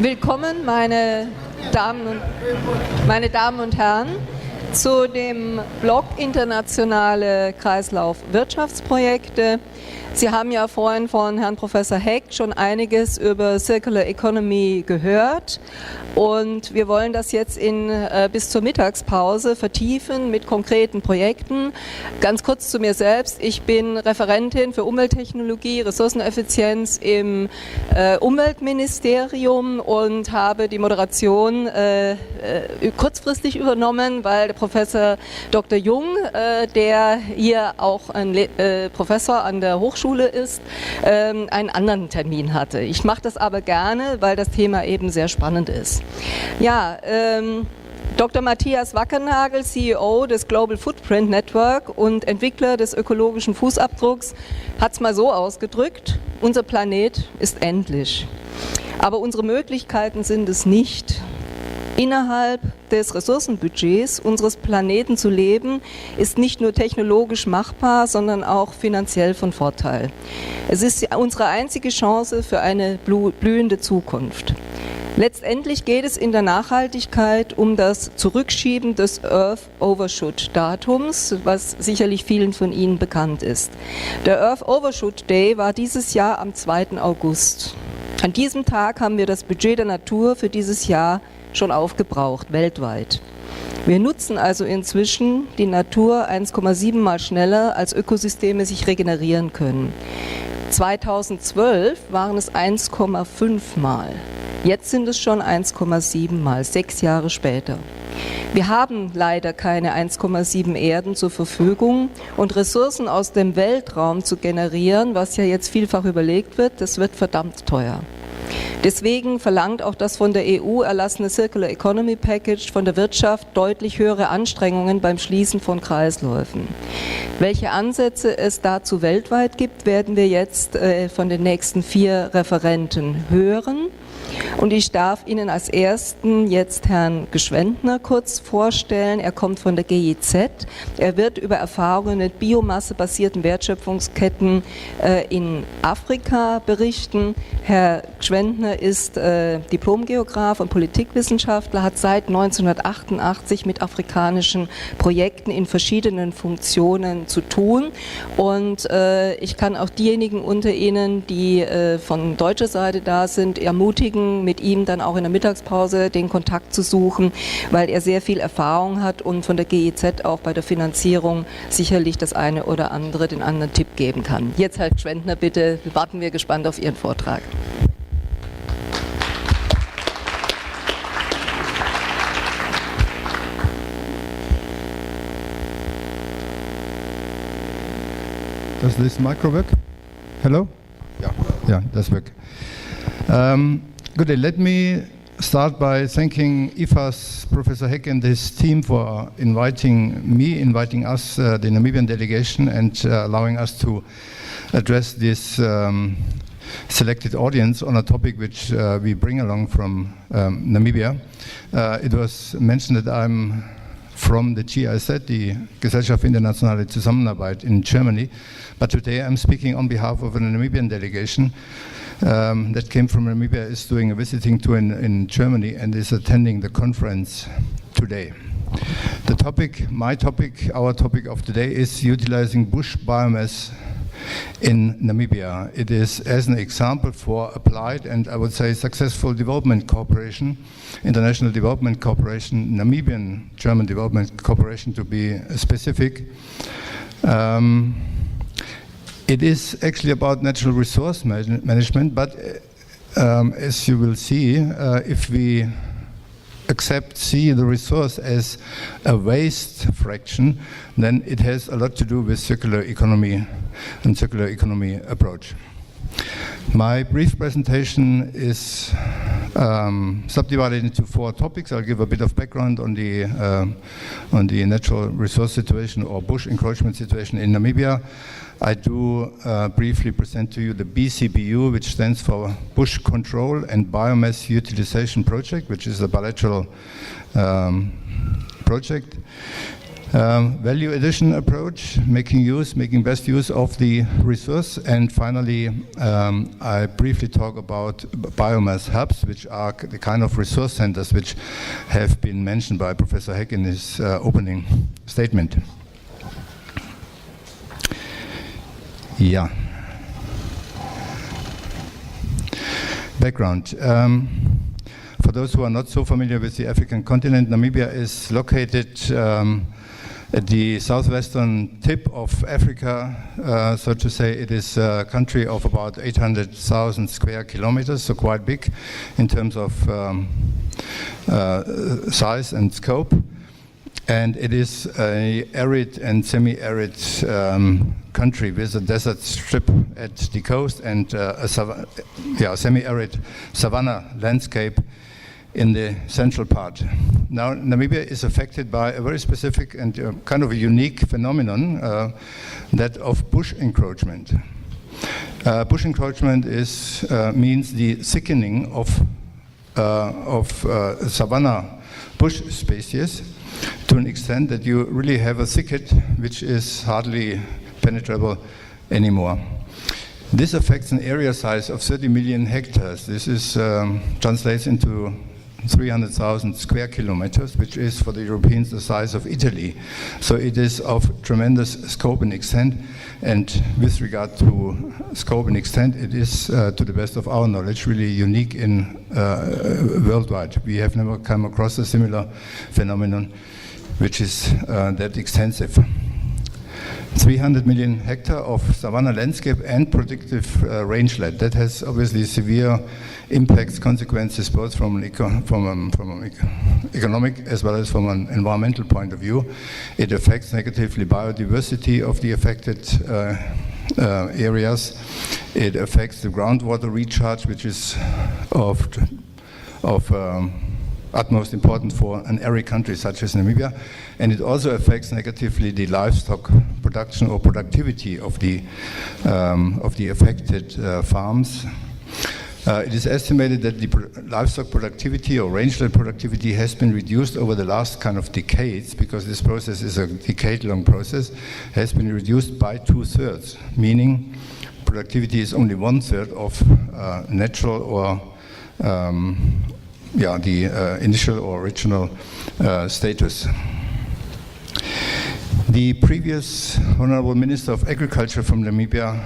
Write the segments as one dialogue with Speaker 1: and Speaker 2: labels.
Speaker 1: Willkommen, meine Damen und Herren, zu dem Blog Internationale Kreislaufwirtschaftsprojekte. Sie haben ja vorhin von Herrn Professor Heck schon einiges über Circular Economy gehört und wir wollen das jetzt bis zur Mittagspause vertiefen mit konkreten Projekten. Ganz kurz zu mir selbst: Ich bin Referentin für Umwelttechnologie, Ressourceneffizienz im Umweltministerium und habe die Moderation kurzfristig übernommen, weil der Professor Dr. Jung, der hier auch ein Professor an der Hochschule ist, einen anderen Termin hatte. Ich mache das aber gerne, weil das Thema eben sehr spannend ist. Ja, Dr. Matthias Wackernagel, CEO des Global Footprint Network und Entwickler des ökologischen Fußabdrucks, hat es mal so ausgedrückt: Unser Planet ist endlich. Aber unsere Möglichkeiten sind es nicht. Innerhalb des Ressourcenbudgets unseres Planeten zu leben, ist nicht nur technologisch machbar, sondern auch finanziell von Vorteil. Es ist unsere einzige Chance für eine blühende Zukunft. Letztendlich geht es in der Nachhaltigkeit um das Zurückschieben des Earth Overshoot Datums, was sicherlich vielen von Ihnen bekannt ist. Der Earth Overshoot Day war dieses Jahr am 2. August. An diesem Tag haben wir das Budget der Natur für dieses Jahr schon aufgebraucht, weltweit. Wir nutzen also inzwischen die Natur 1,7 Mal schneller, als Ökosysteme sich regenerieren können. 2012 waren es 1,5 Mal. Jetzt sind es schon 1,7 Mal, 6 Jahre später. Wir haben leider keine 1,7 Erden zur Verfügung und Ressourcen aus dem Weltraum zu generieren, was ja jetzt vielfach überlegt wird, das wird verdammt teuer. Deswegen verlangt auch das von der EU erlassene Circular Economy Package von der Wirtschaft deutlich höhere Anstrengungen beim Schließen von Kreisläufen. Welche Ansätze es dazu weltweit gibt, werden wir jetzt von den nächsten 4 Referenten hören. Und ich darf Ihnen als Ersten jetzt Herrn Gschwendtner kurz vorstellen. Er kommt von der GIZ. Er wird über Erfahrungen mit biomassebasierten Wertschöpfungsketten in Afrika berichten. Herr Gschwendtner ist Diplomgeograf und Politikwissenschaftler, hat seit 1988 mit afrikanischen Projekten in verschiedenen Funktionen zu tun. Und ich kann auch diejenigen unter Ihnen, die von deutscher Seite da sind, ermutigen, mit ihm dann auch in der Mittagspause den Kontakt zu suchen, weil er sehr viel Erfahrung hat und von der GIZ auch bei der Finanzierung sicherlich das eine oder andere den anderen Tipp geben kann. Jetzt Herr Gschwendtner, bitte, warten wir gespannt auf Ihren Vortrag.
Speaker 2: Does this micro work? Hello? Yeah, that's work. Good day. Let me start by thanking IFA's Professor Heck and his team for inviting us, the Namibian delegation, and allowing us to address this selected audience on a topic which we bring along from Namibia. It was mentioned that I'm from the GIZ, the Gesellschaft für internationale Zusammenarbeit in Germany, but today I'm speaking on behalf of a Namibian delegation that came from Namibia, is doing a visiting tour in Germany and is attending the conference today. The topic, our topic of today is utilizing bush biomass in Namibia. It is as an example for applied and I would say successful development cooperation, international development cooperation, Namibian German development cooperation to be specific. It is actually about natural resource management, but as you will see, if we see the resource as a waste fraction, then it has a lot to do with circular economy and circular economy approach. My brief presentation is subdivided into 4 topics. I'll give a bit of background on the natural resource situation or bush encroachment situation in Namibia. I do briefly present to you the BCBU, which stands for Bush Control and Biomass Utilization Project, which is a bilateral project. Value addition approach, making best use of the resource. And finally, I briefly talk about biomass hubs, which are the kind of resource centers which have been mentioned by Professor Heck in his opening statement. Yeah. Background. For those who are not so familiar with the African continent, Namibia is located at the southwestern tip of Africa, so to say. It is a country of about 800,000 square kilometers, so quite big in terms of size and scope. And it is an arid and semi-arid country with a desert strip at the coast and a semi-arid savanna landscape in the central part. Now, Namibia is affected by a very specific and kind of a unique phenomenon, that of bush encroachment. Bush encroachment means the thickening of savanna bush species to an extent that you really have a thicket which is hardly penetrable anymore. This affects an area size of 30 million hectares. This is translates into 300,000 square kilometers, which is for the Europeans the size of Italy. So it is of tremendous scope and extent. And with regard to scope and extent, it is, to the best of our knowledge, really unique in worldwide. We have never come across a similar phenomenon which is that extensive. 300 million hectare of savanna landscape and productive rangeland. That has obviously severe impacts, consequences, both from an economic as well as from an environmental point of view. It affects negatively biodiversity of the affected areas. It affects the groundwater recharge, which is of utmost importance for an arid country such as Namibia, and it also affects negatively the livestock production or productivity of the affected farms. It is estimated that the livestock productivity or rangeland productivity has been reduced over the last kind of decades, because this process is a decade-long process, has been reduced by 2/3, meaning productivity is only 1/3 of natural or the initial or original status. The previous Honorable Minister of Agriculture from Namibia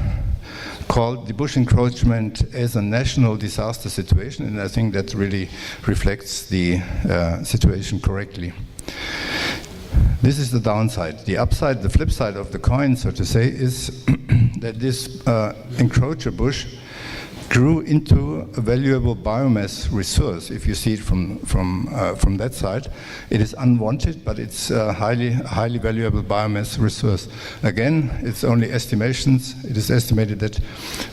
Speaker 2: called the bush encroachment as a national disaster situation, and I think that really reflects the situation correctly. This is the downside. The upside, the flip side of the coin, so to say, is that this encroacher bush grew into a valuable biomass resource. If you see it from that side, it is unwanted, but it's a highly valuable biomass resource. Again, it's only estimations. It is estimated that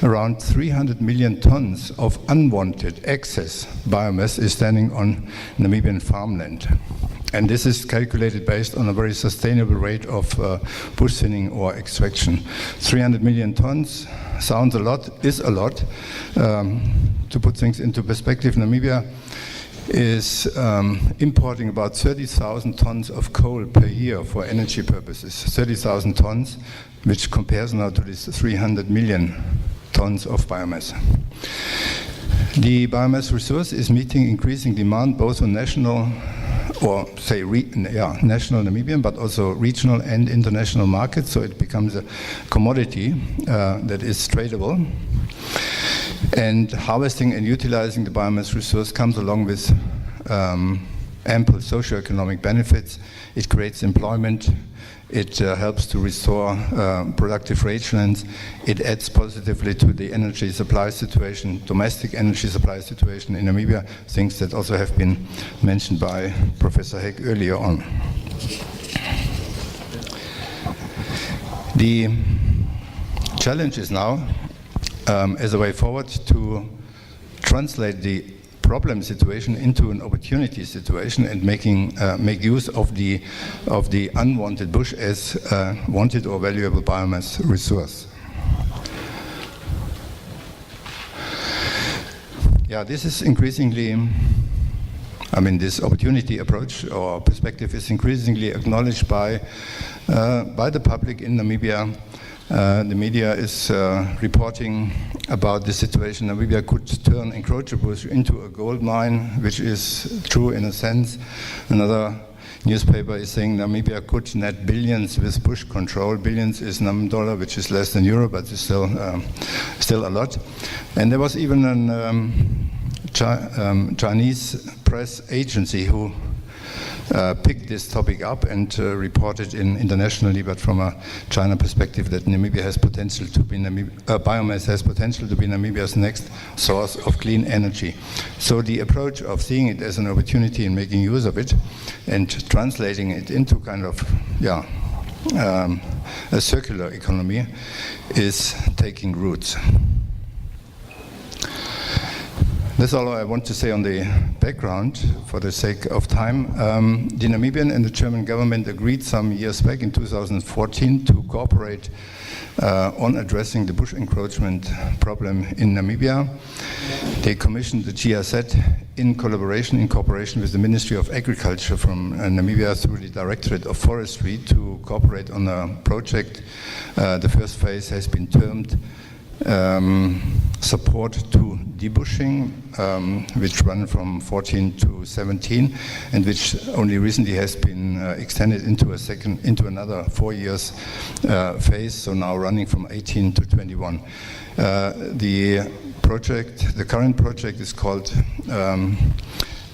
Speaker 2: around 300 million tons of unwanted excess biomass is standing on Namibian farmland. And this is calculated based on a very sustainable rate of bush thinning or extraction. 300 million tons sounds a lot, is a lot. To put things into perspective, Namibia is importing about 30,000 tons of coal per year for energy purposes. 30,000 tons, which compares now to this 300 million tons of biomass. The biomass resource is meeting increasing demand both on national or say national Namibian, but also regional and international markets, so it becomes a commodity that is tradable. And harvesting and utilizing the biomass resource comes along with ample socioeconomic benefits. It creates employment. It helps to restore productive rangelands. It adds positively to the energy supply situation, domestic energy supply situation in Namibia, things that also have been mentioned by Professor Heck earlier on. The challenge is now, as a way forward, to translate the problem situation into an opportunity situation and make use of the unwanted bush as wanted or valuable biomass resource. Yeah, this is increasingly I mean, this opportunity approach or perspective is increasingly acknowledged by the public in Namibia. The media is reporting about the situation. Namibia could turn Encroachment into a gold mine, which is true in a sense. Another newspaper is saying Namibia could net billions with bush control. Billions is $, which is less than euro, but it's still a lot. And there was even an Chinese press agency who picked this topic up and reported internationally, but from a China perspective, that Namibia has potential to be biomass has potential to be Namibia's next source of clean energy. So the approach of seeing it as an opportunity and making use of it and translating it into kind of a circular economy is taking roots. That's all I want to say on the background for the sake of time. The Namibian and the German government agreed some years back in 2014 to cooperate on addressing the bush encroachment problem in Namibia. They commissioned the GIZ in cooperation with the Ministry of Agriculture from Namibia through the Directorate of Forestry to cooperate on a project. The first phase has been termed support to debushing, which ran from 14 to 17, and which only recently has been extended into another 4 years phase, so now running from 18 to 21. The current project is called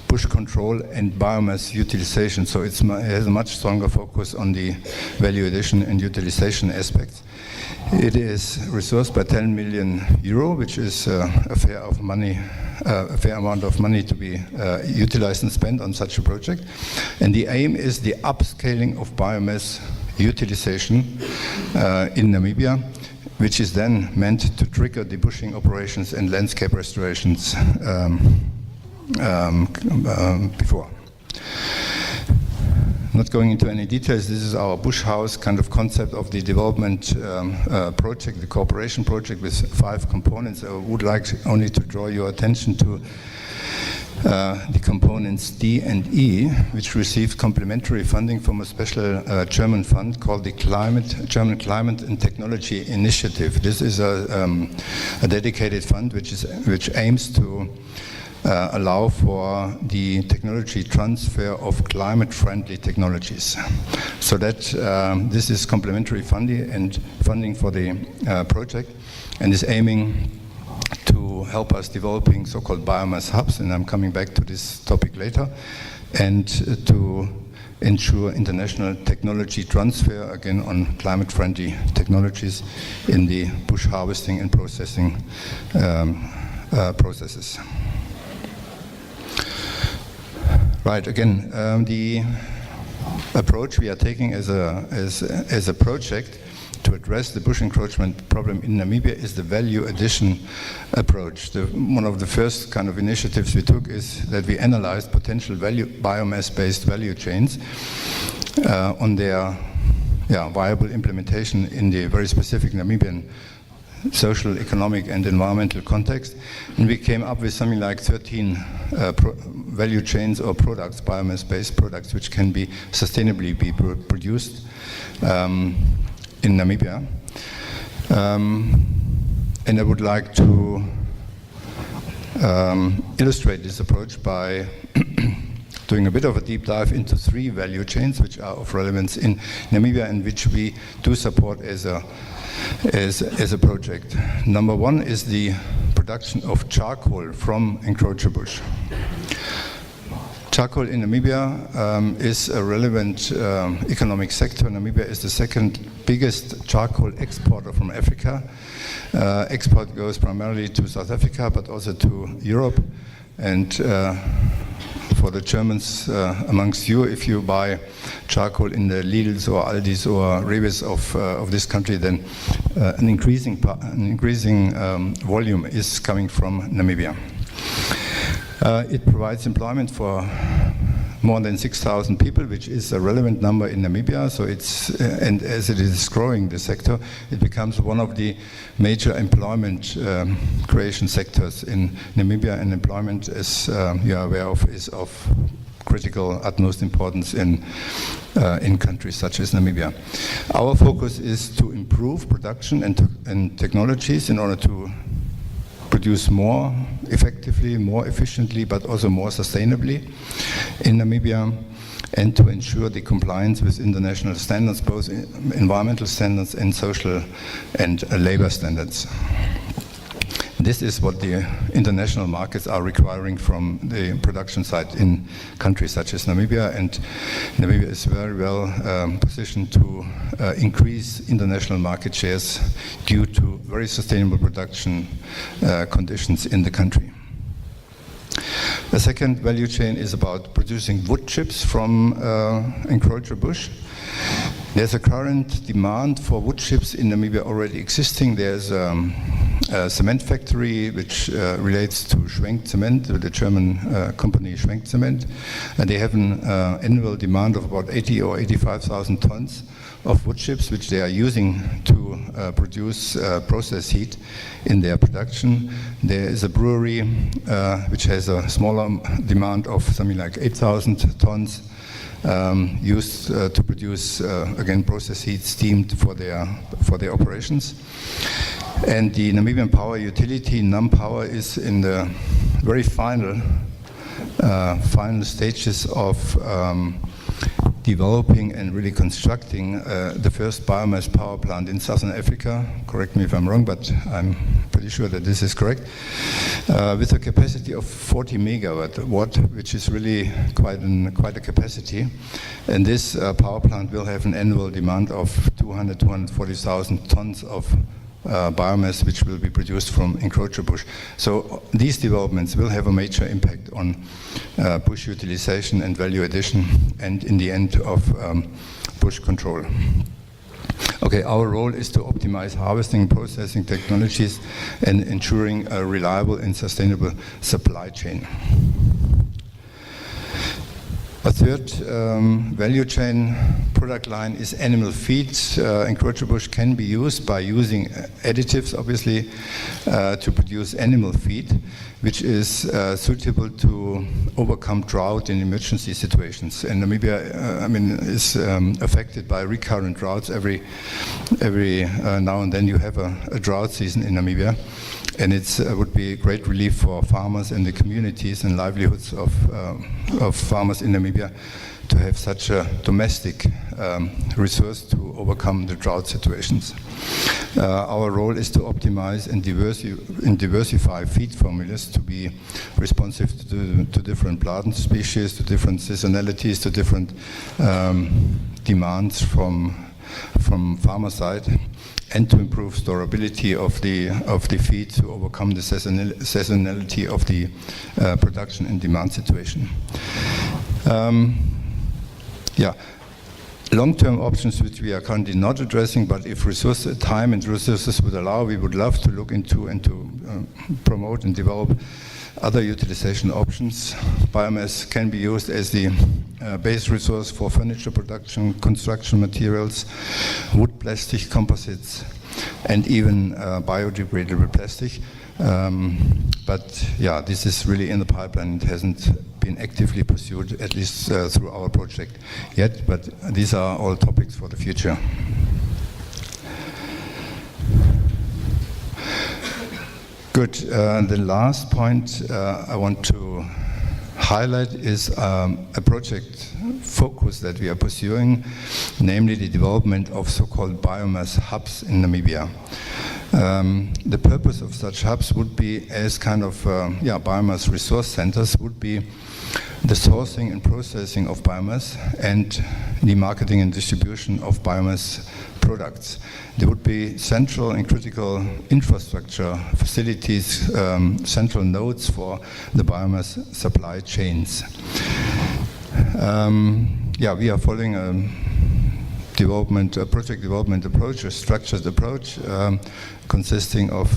Speaker 2: bush control and biomass utilization, so it has a much stronger focus on the value addition and utilization aspects. It is resourced by 10 million euro, which is a fair amount of money to be utilized and spent on such a project. And the aim is the upscaling of biomass utilization in Namibia, which is then meant to trigger debushing operations and landscape restorations before. Not going into any details, this is our bush house kind of concept of the development project, the cooperation project with 5 components. I would like only to draw your attention to the components D and E, which received complementary funding from a special German fund called the German Climate and Technology Initiative. This is a dedicated fund which aims to allow for the technology transfer of climate-friendly technologies. So that this is complementary funding for the project, and is aiming to help us developing so-called biomass hubs, and I'm coming back to this topic later, and to ensure international technology transfer, again on climate-friendly technologies in the bush harvesting and processing processes. Right, again, the approach we are taking as a project to address the bush encroachment problem in Namibia is the value addition approach. One of the first kind of initiatives we took is that we analyzed potential biomass-based value chains on their viable implementation in the very specific Namibian social, economic, and environmental context, and we came up with something like 13 value chains or products, biomass-based products, which can be sustainably produced in Namibia. And I would like to illustrate this approach by doing a bit of a deep dive into 3 value chains which are of relevance in Namibia and which we do support as a project. Number 1 is the production of charcoal from encroachment bush. Charcoal in Namibia is a relevant economic sector. Namibia is the 2nd biggest charcoal exporter from Africa. Export goes primarily to South Africa, but also to Europe. And for the Germans amongst you, if you buy charcoal in the Lidls or Aldis or Rewe's of this country, then an increasing volume is coming from Namibia. It provides employment for more than 6,000 people, which is a relevant number in Namibia. So it's, and as it is growing, the sector, it becomes one of the major employment creation sectors in Namibia. And employment, as you are aware of, is of critical, utmost importance in countries such as Namibia. Our focus is to improve production and technologies in order to produce more effectively, more efficiently, but also more sustainably in Namibia, and to ensure the compliance with international standards, both environmental standards and social and labor standards. This is what the international markets are requiring from the production side in countries such as Namibia, and Namibia is very well positioned to increase international market shares due to very sustainable production conditions in the country. The second value chain is about producing wood chips from encroachment bush. There's a current demand for wood chips in Namibia already existing. There's a cement factory which relates to Schwenk Cement, the German company Schwenk Cement, and they have an annual demand of about 80 or 85,000 tons of wood chips, which they are using to produce process heat in their production. There is a brewery which has a smaller demand of something like 8,000 tons used to produce again process heat steamed for their operations. And the Namibian power utility, NamPower, is in the very final stages of developing and really constructing the first biomass power plant in Southern Africa. Correct me if I'm wrong, but I'm pretty sure that this is correct. With a capacity of 40 megawatt, which is really quite a capacity. And this power plant will have an annual demand of 240,000 tons of biomass, which will be produced from encroachment bush. So these developments will have a major impact on bush utilization and value addition, and in the end of bush control. Okay, our role is to optimize harvesting and processing technologies and ensuring a reliable and sustainable supply chain. A third value chain product line is animal feed. Encroachment bush can be used by using additives, obviously, to produce animal feed, which is suitable to overcome drought in emergency situations. And Namibia, is affected by recurrent droughts. Every now and then you have a drought season in Namibia. And it would be a great relief for farmers and the communities and livelihoods of farmers in Namibia to have such a domestic resource to overcome the drought situations. Our role is to optimize and diversify feed formulas to be responsive to different plant species, to different seasonalities, to different demands from farmer side, and to improve storability of the feed to overcome the seasonality of the production and demand situation. Long-term options which we are currently not addressing, but if time and resources would allow, we would love to look into and to promote and develop other utilization options. Biomass can be used as the base resource for furniture production, construction materials, wood plastic composites, and even biodegradable plastic. But yeah, this is really in the pipeline. It hasn't been actively pursued, at least through our project yet, but these are all topics for the future. Good. The last point I want to highlight is a project focus that we are pursuing, namely the development of so-called biomass hubs in Namibia. The purpose of such hubs would be as kind of biomass resource centers, would be the sourcing and processing of biomass and the marketing and distribution of biomass products. There would be central and critical infrastructure facilities, central nodes for the biomass supply chains. We are following a project development approach, a structured approach, consisting of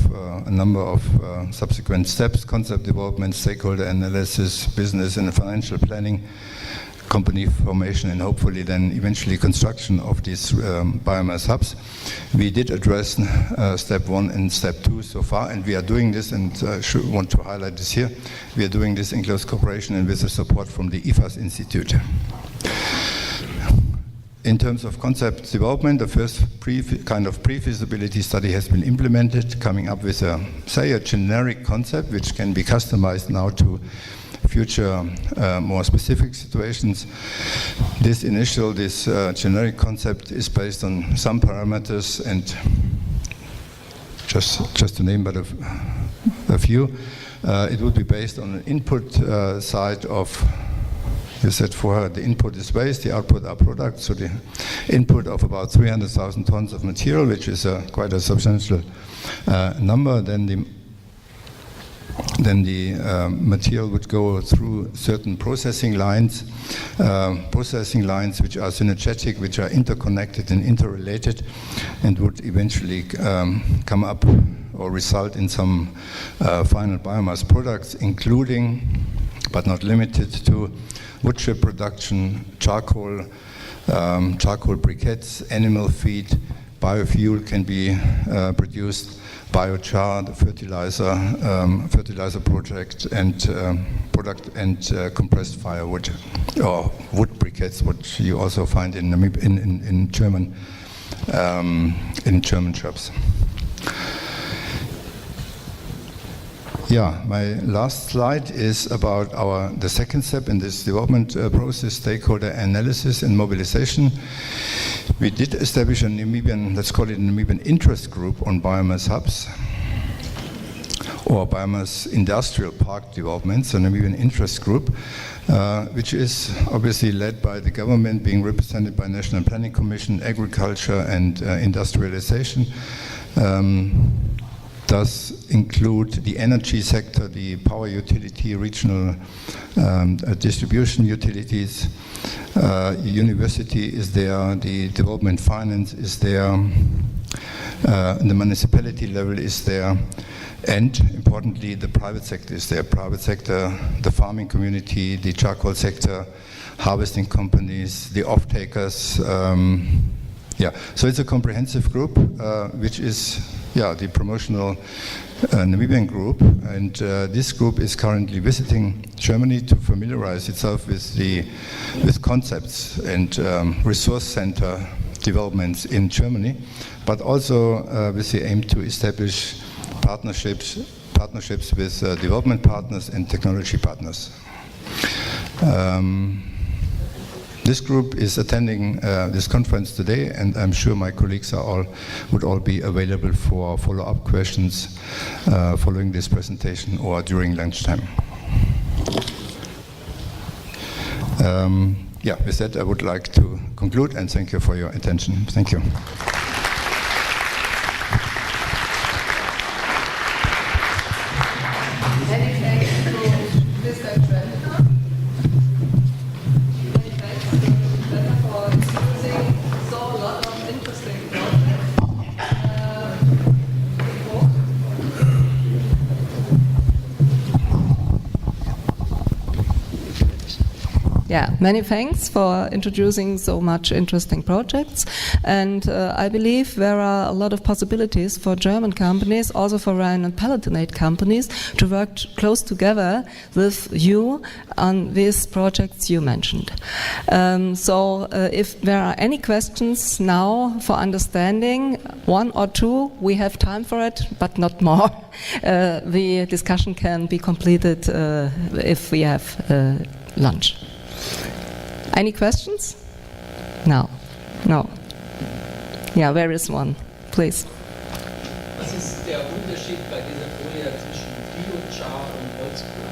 Speaker 2: a number of subsequent steps: concept development, stakeholder analysis, business and financial planning, company formation and hopefully then eventually construction of these biomass hubs. We did address step 1 and step 2 so far, and we are doing this, and I want to highlight this here. We are doing this in close cooperation and with the support from the IFAS Institute. In terms of concept development, the first kind of pre-feasibility study has been implemented, coming up with a generic concept which can be customized now to future more specific situations. This generic concept is based on some parameters, and just to name but a few, it would be based on an input side of, you said for her, the input is waste, the output are products, so the input of about 300,000 tons of material, which is quite a substantial number. Then the material would go through certain processing lines which are synergetic, which are interconnected and interrelated, and would eventually come up or result in some final biomass products, including, but not limited to, wood chip production, charcoal briquettes, animal feed, biofuel can be produced, biochar, the fertilizer project, and compressed firewood or wood briquettes, which you also find in German shops. Yeah, my last slide is about the second step in this development process, stakeholder analysis and mobilization. We did establish a Namibian, let's call it a Namibian interest group on biomass hubs or biomass industrial park developments, a Namibian interest group, which is obviously led by the government, being represented by National Planning Commission, Agriculture and Industrialization. Does include the energy sector, the power utility, regional distribution utilities, university is there, the development finance is there, the municipality level is there, and importantly the private sector is there. Private sector, the farming community, the charcoal sector, harvesting companies, the off-takers. So it's a comprehensive group, which is the promotional Namibian group, and this group is currently visiting Germany to familiarize itself with concepts and resource center developments in Germany, but also with the aim to establish partnerships with development partners and technology partners. This group is attending this conference today, and I'm sure my colleagues would all be available for follow-up questions following this presentation or during lunchtime. With that, I would like to conclude and thank you for your attention. Thank you.
Speaker 1: Many thanks for introducing so much interesting projects, and I believe there are a lot of possibilities for German companies, also for Rhine and Palatinate companies, to work close together with you on these projects you mentioned. So if there are any questions now for understanding, one or two, we have time for it, but not more. The discussion can be completed if we have lunch. Any questions? No. Yeah, where is one? Please.
Speaker 3: Was ist der Unterschied bei dieser Folie zwischen Biochar und Holzkohle?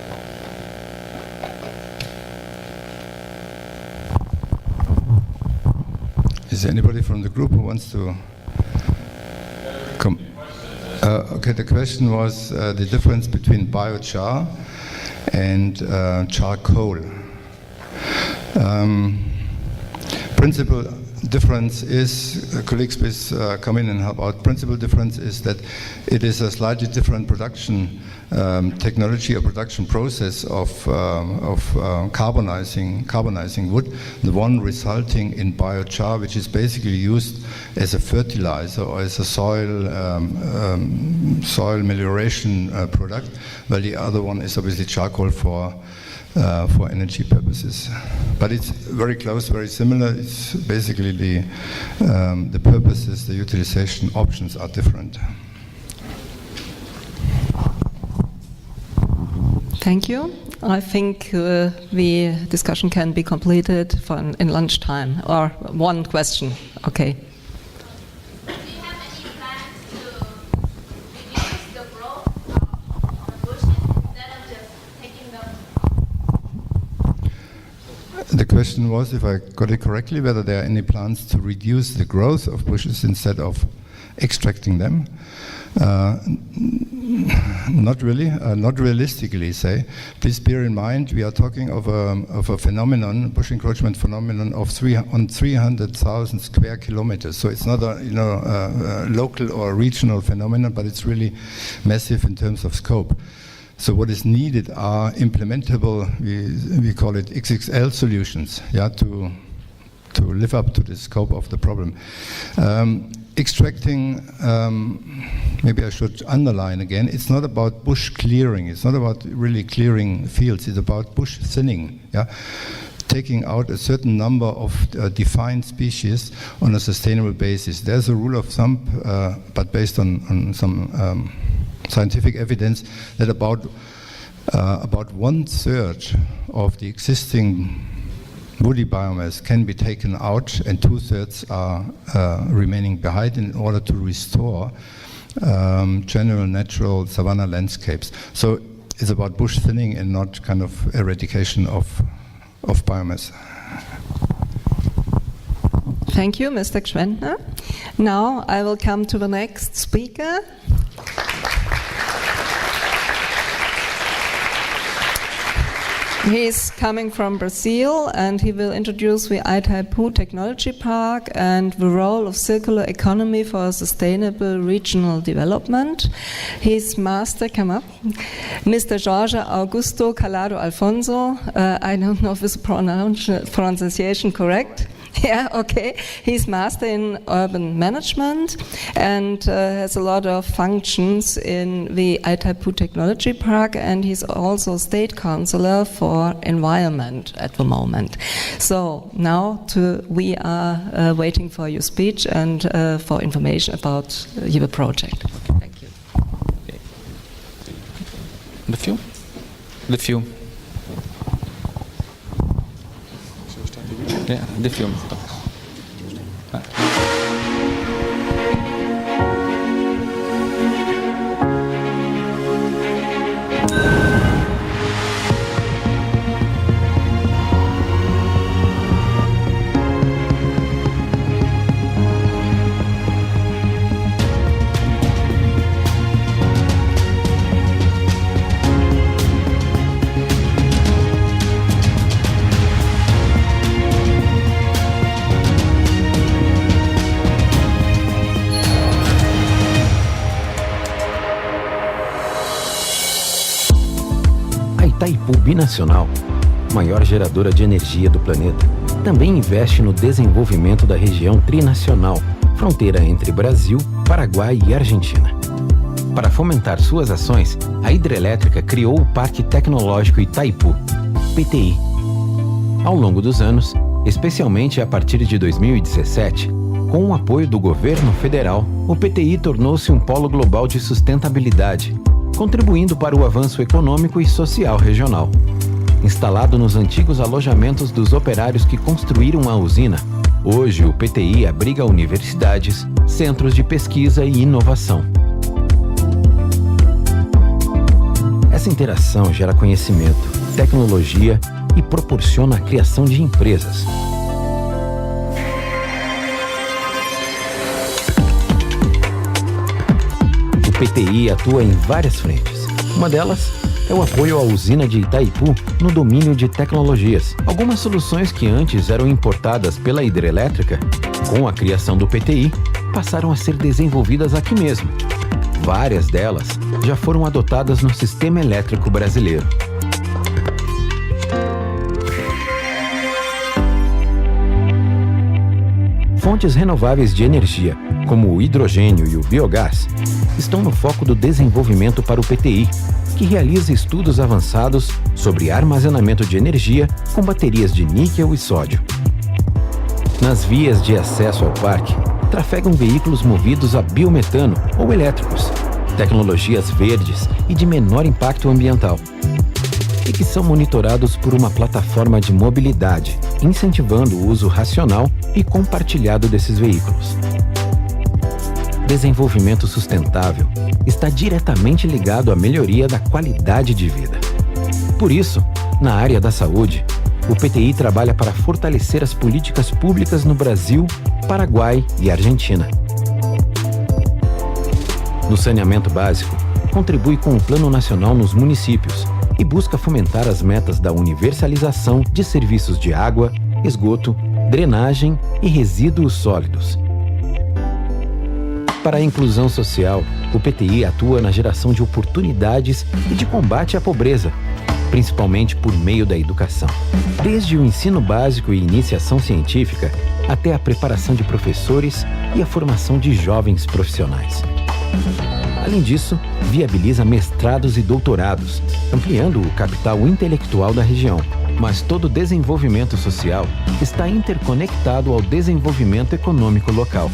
Speaker 2: Is there anybody from the group who wants to come? Okay, the question was the difference between biochar and charcoal. difference is, colleagues please come in and help out. Principal difference is that it is a slightly different production technology or production process of carbonizing wood. The one resulting in biochar, which is basically used as a fertilizer or as a soil melioration product, while the other one is obviously charcoal for energy purposes. But it's very close, very similar. It's basically the purposes, the utilization options are different.
Speaker 1: Thank you. I think the discussion can be completed in lunchtime. Or one question. Okay.
Speaker 4: Do you have any plans to reduce the growth of the bushes instead of just taking them?
Speaker 2: The question was, if I got it correctly, whether there are any plans to reduce the growth of bushes instead of extracting them. Not really, not realistically, say. Please bear in mind, we are talking of a phenomenon, bush encroachment phenomenon on 300,000 square kilometers. So it's not a local or regional phenomenon, but it's really massive in terms of scope. So what is needed are implementable, we call it XXL solutions, yeah, to live up to the scope of the problem. Extracting, maybe I should underline again, it's not about bush clearing, it's not about really clearing fields, it's about bush thinning, yeah? Taking out a certain number of defined species on a sustainable basis. There's a rule of thumb, but based on some scientific evidence, that about 1/3 of the existing woody biomass can be taken out, and 2/3 are remaining behind in order to restore general natural savanna landscapes. So it's about bush thinning and not kind of eradication of biomass.
Speaker 1: Thank you, Mr. Gschwendtner. Now I will come to the next speaker. He's coming from Brazil, and he will introduce the Itaipu Technology Park and the role of circular economy for sustainable regional development. His master, come up, Mr. Jorge Augusto Calado Alfonso. I don't know if this pronunciation correct. Yeah, okay. He's master in urban management and has a lot of functions in the Itaipu Technology Park, and he's also state councillor for environment at the moment. So now we are waiting for your speech and for information about your project. Thank you.
Speaker 5: Okay. The film. Yeah, the film.
Speaker 6: A Itaipu Binacional, maior geradora de energia do planeta, também investe no desenvolvimento da região trinacional, fronteira entre Brasil, Paraguai e Argentina. Para fomentar suas ações, a hidrelétrica criou o Parque Tecnológico Itaipu, PTI. Ao longo dos anos, especialmente a partir de 2017, com o apoio do governo federal, o PTI tornou-se um polo global de sustentabilidade, contribuindo para o avanço econômico e social regional. Instalado nos antigos alojamentos dos operários que construíram a usina, hoje o PTI abriga universidades, centros de pesquisa e inovação. Essa interação gera conhecimento, tecnologia e proporciona a criação de empresas. O PTI atua em várias frentes. Uma delas é o apoio à usina de Itaipu no domínio de tecnologias. Algumas soluções que antes eram importadas pela hidrelétrica, com a criação do PTI, passaram a ser desenvolvidas aqui mesmo. Várias delas já foram adotadas no sistema elétrico brasileiro. Fontes renováveis de energia, como o hidrogênio e o biogás, estão no foco do desenvolvimento para o PTI, que realiza estudos avançados sobre armazenamento de energia com baterias de níquel e sódio. Nas vias de acesso ao parque, trafegam veículos movidos a biometano ou elétricos, tecnologias verdes e de menor impacto ambiental, e que são monitorados por uma plataforma de mobilidade, incentivando o uso racional e compartilhado desses veículos. Desenvolvimento sustentável está diretamente ligado à melhoria da qualidade de vida. Por isso, na área da saúde, o PTI trabalha para fortalecer as políticas públicas no Brasil, Paraguai e Argentina. No saneamento básico, contribui com o Plano Nacional nos municípios e busca fomentar as metas da universalização de serviços de água, esgoto, drenagem e resíduos sólidos. Para a inclusão social, o PTI atua na geração de oportunidades e de combate à pobreza, principalmente por meio da educação. Desde o ensino básico e iniciação científica, até a preparação de professores e a formação de jovens profissionais. Além disso, viabiliza mestrados e doutorados, ampliando o capital intelectual da região. Mas todo desenvolvimento social está interconectado ao desenvolvimento econômico local.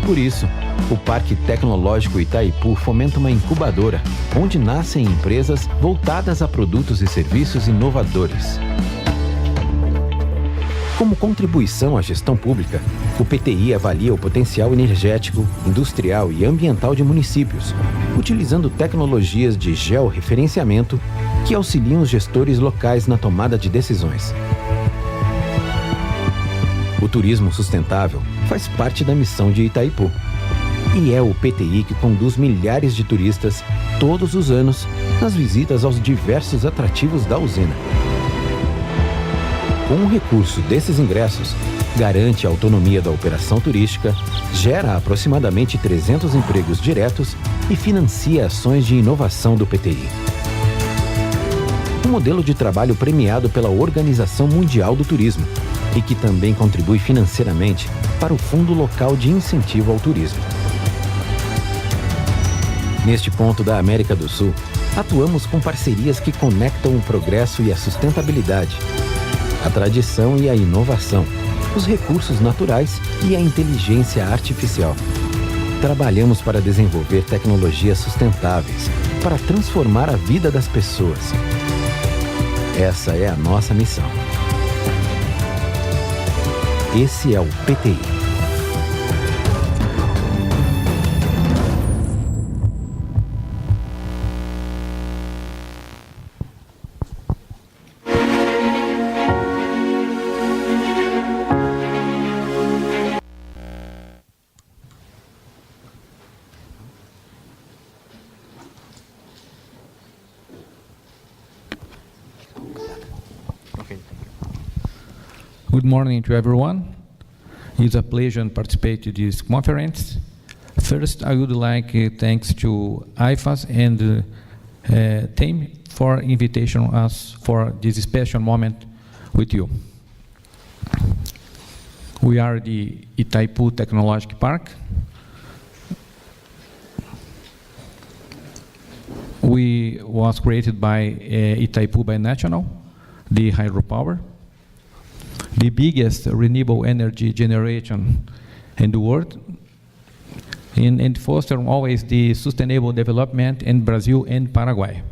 Speaker 6: Por isso, o Parque Tecnológico Itaipu fomenta uma incubadora, onde nascem empresas voltadas a produtos e serviços inovadores. Como contribuição à gestão pública, o PTI avalia o potencial energético, industrial e ambiental de municípios, utilizando tecnologias de georreferenciamento que auxiliam os gestores locais na tomada de decisões. O turismo sustentável faz parte da missão de Itaipu. E é o PTI que conduz milhares de turistas todos os anos nas visitas aos diversos atrativos da usina. Com o recurso desses ingressos, garante a autonomia da operação turística, gera aproximadamente 300 empregos diretos e financia ações de inovação do PTI. Um modelo de trabalho premiado pela Organização Mundial do Turismo e que também contribui financeiramente para o Fundo Local de Incentivo ao Turismo. Neste ponto da América do Sul, atuamos com parcerias que conectam o progresso e a sustentabilidade, a tradição e a inovação, os recursos naturais e a inteligência artificial. Trabalhamos para desenvolver tecnologias sustentáveis, para transformar a vida das pessoas. Essa é a nossa missão. Esse é o PTI.
Speaker 7: Good morning to everyone. It's a pleasure to participate in this conference. First, I would like thanks to IFAS and team for inviting us for this special moment with you. We are the Itaipu Technological Park. We was created by Itaipu Binational, the hydropower, the biggest renewable energy generation in the world, and foster always the sustainable development in Brazil and Paraguay.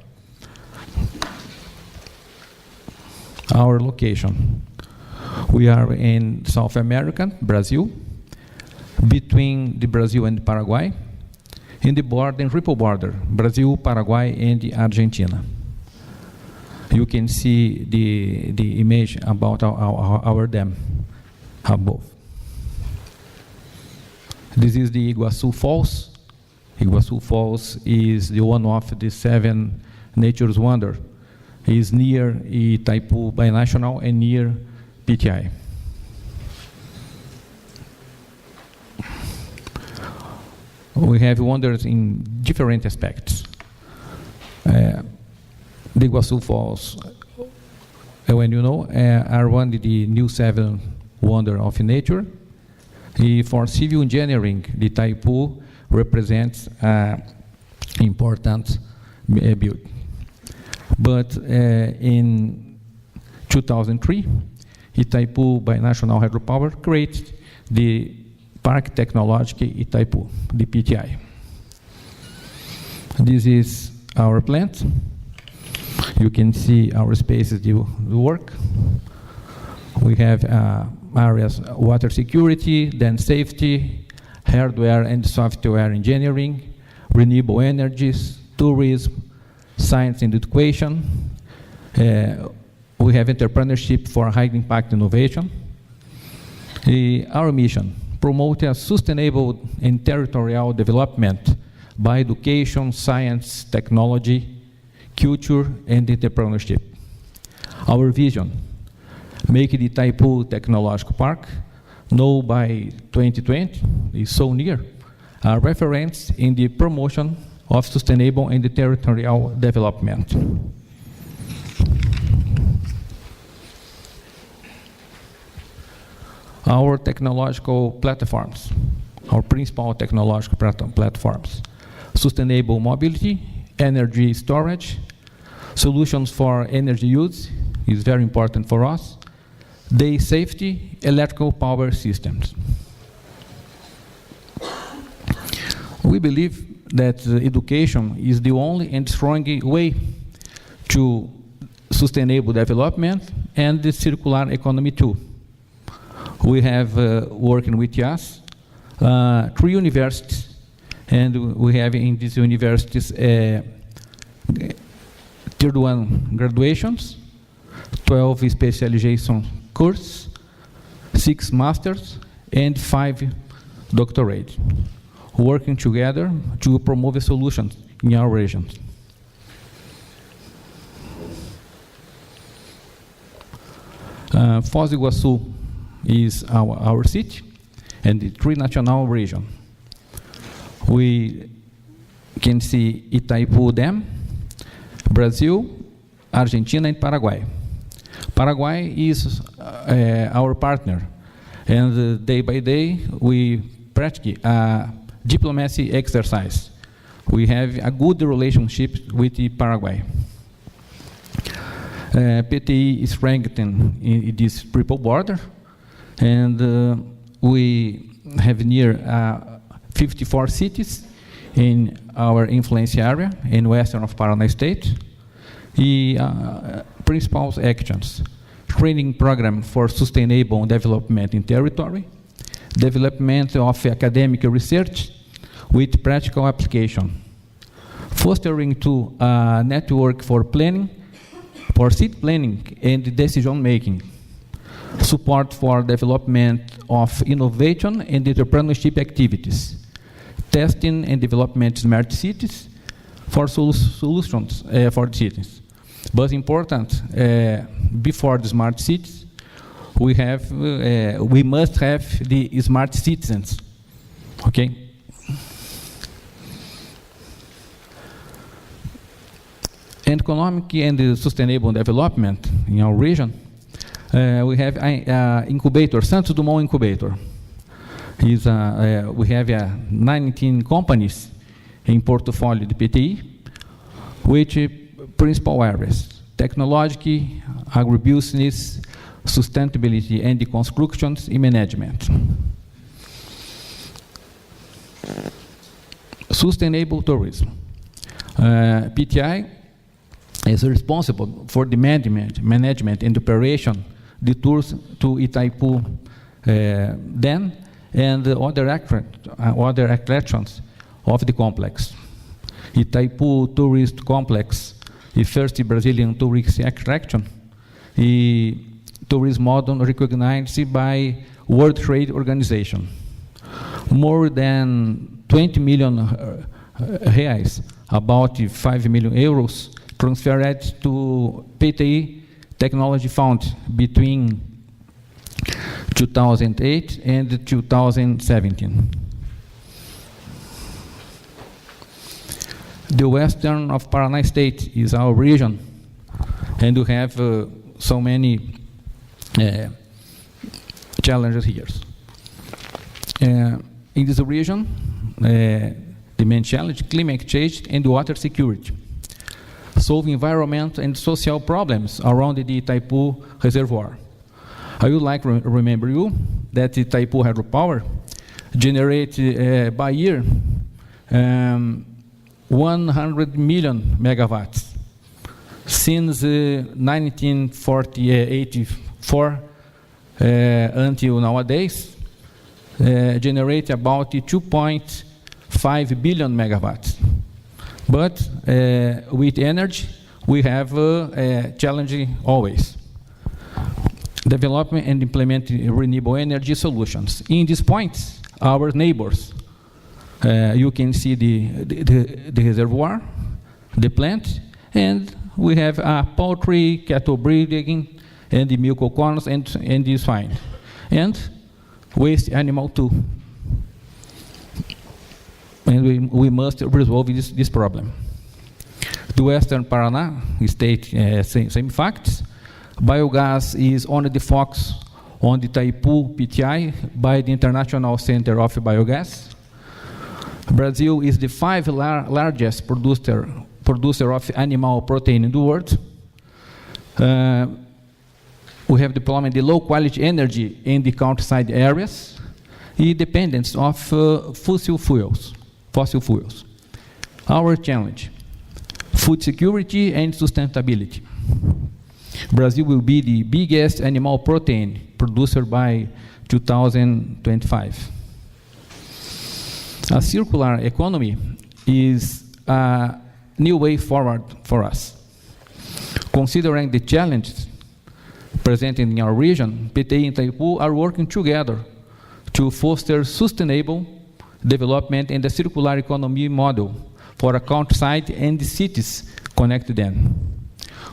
Speaker 7: Our location. We are in South America, Brazil, between the Brazil and Paraguay, in the border, in triple border, Brazil, Paraguay, and Argentina. You can see the image about our dam above. This is the Iguaçu Falls. Iguaçu Falls is the one of the 7 Nature's Wonder. Is near Itaipu Binational and near PTI. We have wonders in different aspects. The Iguaçu Falls, when you know, are one of the new 7 wonders of nature. For civil engineering, the Itaipu represents important build. But in 2003, Itaipu Binational Hydropower created the Parque Tecnológico Itaipu, the PTI. This is our plant. You can see our spaces do work. We have areas water security, then safety, hardware and software engineering, renewable energies, tourism, science and education. We have entrepreneurship for high impact innovation. Our mission, promote a sustainable and territorial development by education, science, technology, culture, and entrepreneurship. Our vision, make the Itaipu Tecnológico Park, known by 2020, is so near, a reference in the promotion of sustainable and territorial development. Our technological platforms, our principal technological platforms, sustainable mobility, energy storage, solutions for energy use is very important for us, day safety, electrical power systems. We believe that education is the only and strong way to sustainable development and the circular economy too. We have working with us 3 universities, and we have in these universities Tier 1 graduations, 12 specialization courses, 6 masters, and 5 doctorates, working together to promote solutions in our regions. Foz do Iguaçu is our city and the 3 national region. We can see Itaipu Dam, Brazil, Argentina, and Paraguay. Paraguay is our partner, and day by day we practice a diplomacy exercise. We have a good relationship with Paraguay. PTI is ranked in this triple border, and we have near 54 cities in our influence area in western of Paraná state. Principal actions: training program for sustainable development in territory, development of academic research with practical application, fostering to a network for planning, for seed planning and decision making, support for development of innovation and entrepreneurship activities, testing and development smart cities for solutions for the cities. But important, before the smart cities, we must have the smart citizens. Okay. And economic and sustainable development in our region. We have incubator, Santos Dumont Incubator. We have 19 companies in portfolio the PTI, which principal areas: technology, agribusiness, sustainability, and the constructions in management. Sustainable tourism. PTI is responsible for the management and operation the tours to Itaipu Dam and other attractions of the complex. Itaipu Tourist Complex, the first Brazilian tourist attraction, the tourism model recognized by World Trade Organization. More than 20 million reais, about 5 million euros, transferred to PTI Technology Fund between 2008 and 2017. The western of Paraná State is our region, and we have so many challenges here. In this region, the main challenge, climate change and water security. Solve environmental and social problems around the Itaipu Reservoir. I would like to remember you that the Itaipu hydropower generates by year 100 million megawatts. Since 1984 until nowadays, generate about 2.5 billion megawatts. But with energy, we have a challenge always. Development and implement renewable energy solutions. In these points, our neighbors, you can see the reservoir, the plant, and we have poultry, cattle breeding, and the milk corns, and the swine. And waste animal too. And we must resolve this problem. The Western Paraná state, same facts. Biogas is only the focus on the Itaipu PTI by the International Center of Biogas. Brazil is the 5th largest producer of animal protein in the world. We have deployment of low quality energy in the countryside areas, independence of fossil fuels. Our challenge, food security and sustainability. Brazil will be the biggest animal protein producer by 2025. A circular economy is a new way forward for us. Considering the challenges presented in our region, PTI and Itaipu are working together to foster sustainable development and the circular economy model for a countryside and the cities connected them.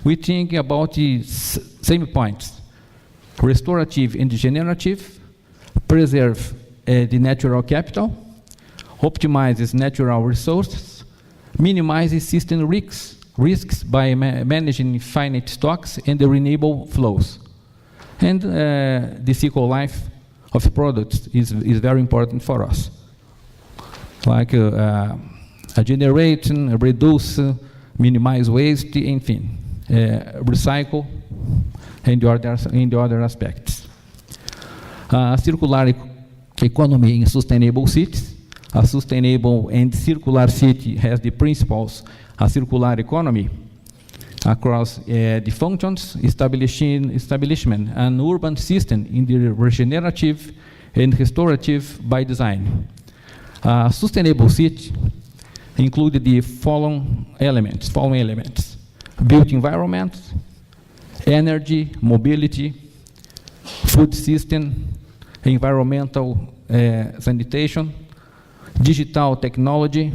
Speaker 7: We think about the same points: restorative and regenerative, preserve the natural capital, optimizes natural resources, minimizes system risks by managing finite stocks and the renewable flows. And the cycle life of products is very important for us. Like generate, reduce, minimize waste, anything. Recycle, and the other aspects. Circular economy in sustainable cities. A sustainable and circular city has the principles of circular economy across the functions, establishment an urban system in the regenerative and restorative by design. Sustainable city include the following elements: built environment, energy, mobility, food system, environmental sanitation, digital technology,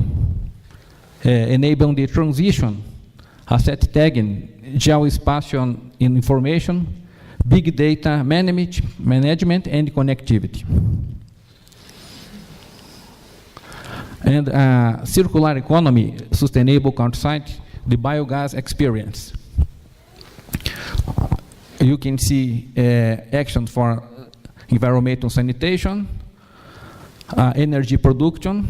Speaker 7: enabling the transition, asset tagging, geospatial information, big data management, and connectivity. And circular economy, sustainable countryside, the biogas experience. You can see action for environmental sanitation, energy production,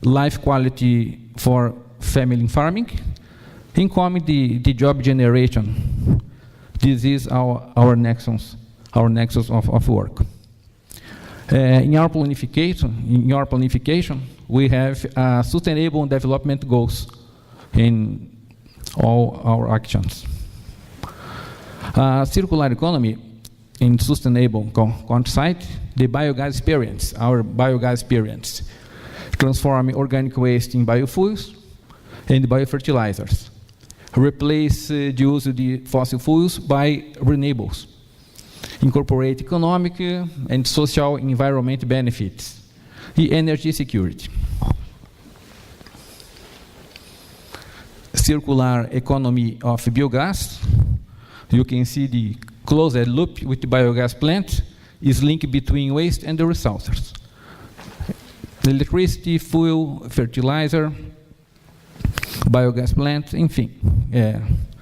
Speaker 7: life quality for family farming, income the job generation. This is our nexus of work. In our planification, we have sustainable development goals in all our actions. Circular economy in sustainable countryside, the biogas experience, our biogas experience, transforming organic waste in biofuels and biofertilizers, replace the use of the fossil fuels by renewables, incorporate economic and social environment benefits, the energy security. circular economy of biogas. You can see the closed loop with the biogas plant is linked between waste and the resources. Electricity, fuel, fertilizer, biogas plant, enfim.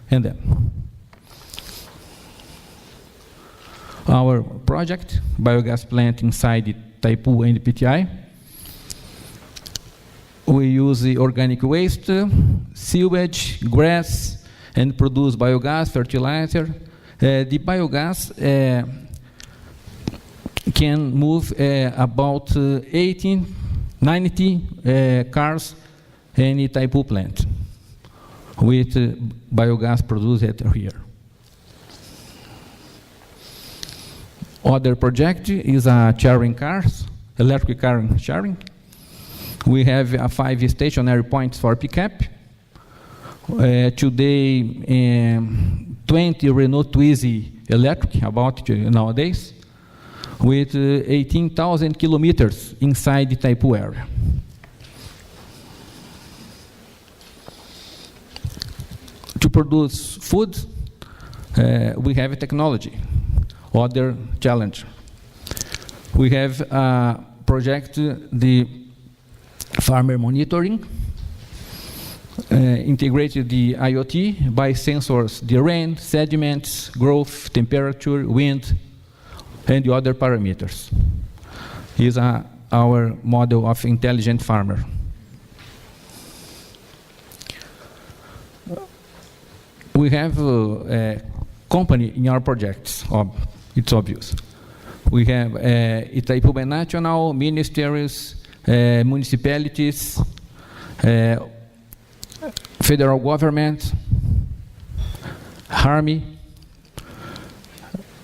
Speaker 7: And then our project, biogas plant inside the Itaipu and the PTI. We use the organic waste, sewage, grass, and produce biogas, fertilizer. The biogas can move about 90 cars in Itaipu plant with biogas produced here. Other project is sharing cars, electric car sharing. We have 5 stationary points for pickup. Today, 20 Renault Twizy electric about nowadays, with 18,000 kilometers inside the Itaipu area. To produce food, we have a technology. Other challenge. We have a project, the farmer monitoring, integrated the IoT by sensors, the rain, sediments, growth, temperature, wind, and the other parameters. Is our model of intelligent farmer. We have a company in our projects. It's obvious. We have Itaipu National, ministries, municipalities, federal government, army,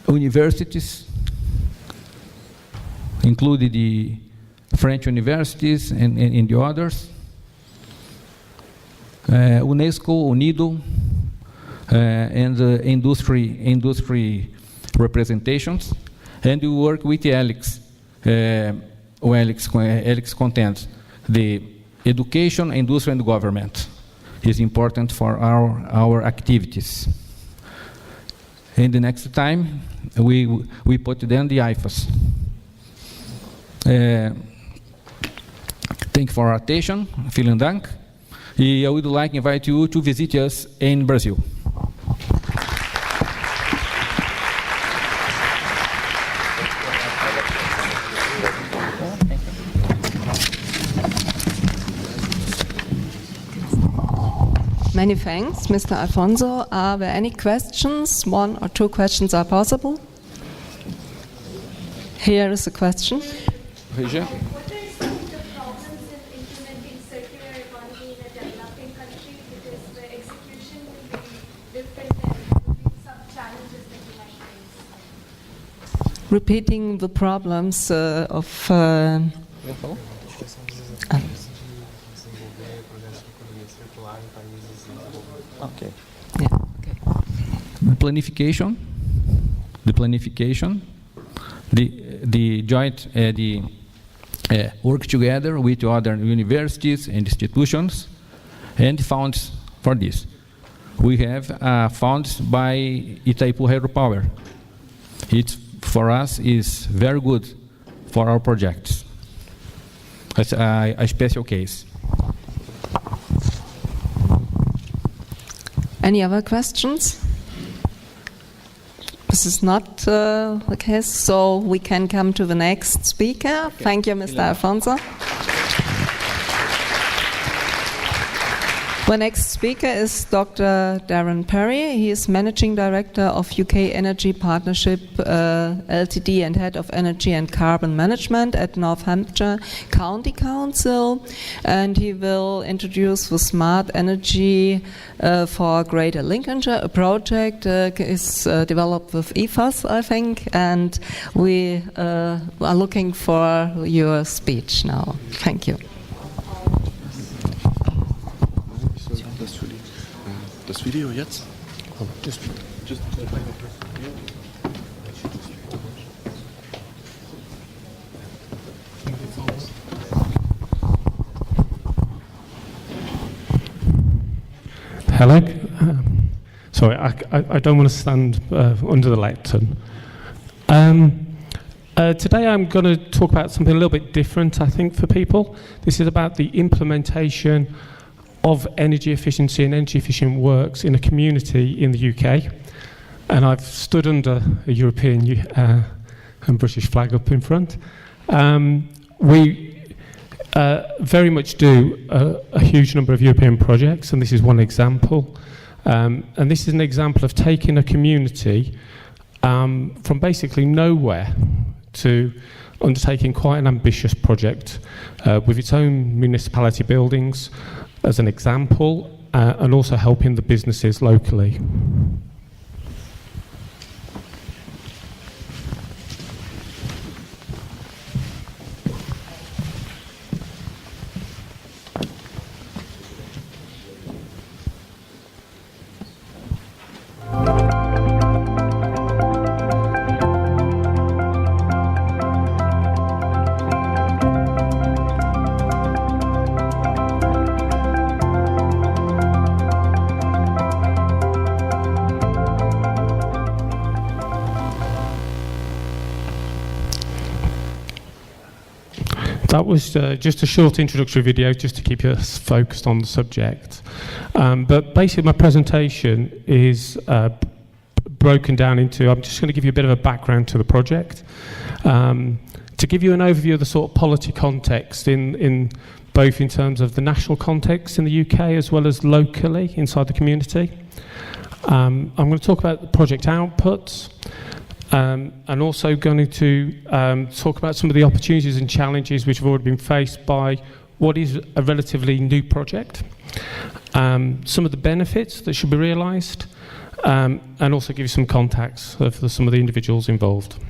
Speaker 7: universities, including the French universities and the others, UNESCO, UNIDO, and industry representations, and we work with the ELIX content. The education, industry, and government is important for our activities. And the next time, we put then the IFAS. Thank you for your attention. Vielen Dank. I would like to invite you to visit us in Brazil.
Speaker 1: Many thanks, Mr. Alfonso. Are there any questions? 1 or 2 questions are possible. Here is a question.
Speaker 7: Regia?
Speaker 4: What are some of the problems in implementing circular economy in a developing country? Because the execution will be different and there will be some challenges that you might face.
Speaker 1: Repeating the problems of...
Speaker 7: Okay.
Speaker 1: Yeah, okay.
Speaker 7: The planification, the joint, work together with other universities and institutions, and funds for this. We have funds by Itaipu Hydropower. It for us is very good for our projects. It's a special case.
Speaker 1: Any other questions? This is not the case, so we can come to the next speaker. Okay. Thank you, Mr. Alfonso. The next speaker is Dr. Darren Perry. He is Managing Director of UK Energy Partnership Ltd and Head of Energy and Carbon Management at North Hampshire County Council. And he will introduce the Smart Energy for Greater Lincolnshire. A project is developed with IFAS, I think. And we are looking for your speech now. Thank you.
Speaker 8: Das Video jetzt? Just
Speaker 9: Hello. Sorry, I don't want to stand under the lectern. Today I'm going to talk about something a little bit different, I think, for people. This is about the implementation of energy efficiency and energy efficient works in a community in the UK. And I've stood under a European and British flag up in front. We very much do a huge number of European projects, and this is one example. And this is an example of taking a community from basically nowhere to undertaking quite an ambitious project with its own municipality buildings as an example, and also helping the businesses locally. That was just a short introductory video just to keep us focused on the subject. But basically my presentation is broken down into, I'm just going to give you a bit of a background to the project, to give you an overview of the sort of policy context in both in terms of the national context in the UK as well as locally inside the community. I'm going to talk about the project outputs, and also going to talk about some of the opportunities and challenges which have already been faced by what is a relatively new project, some of the benefits that should be realised, and also give you some contacts of some of the individuals involved.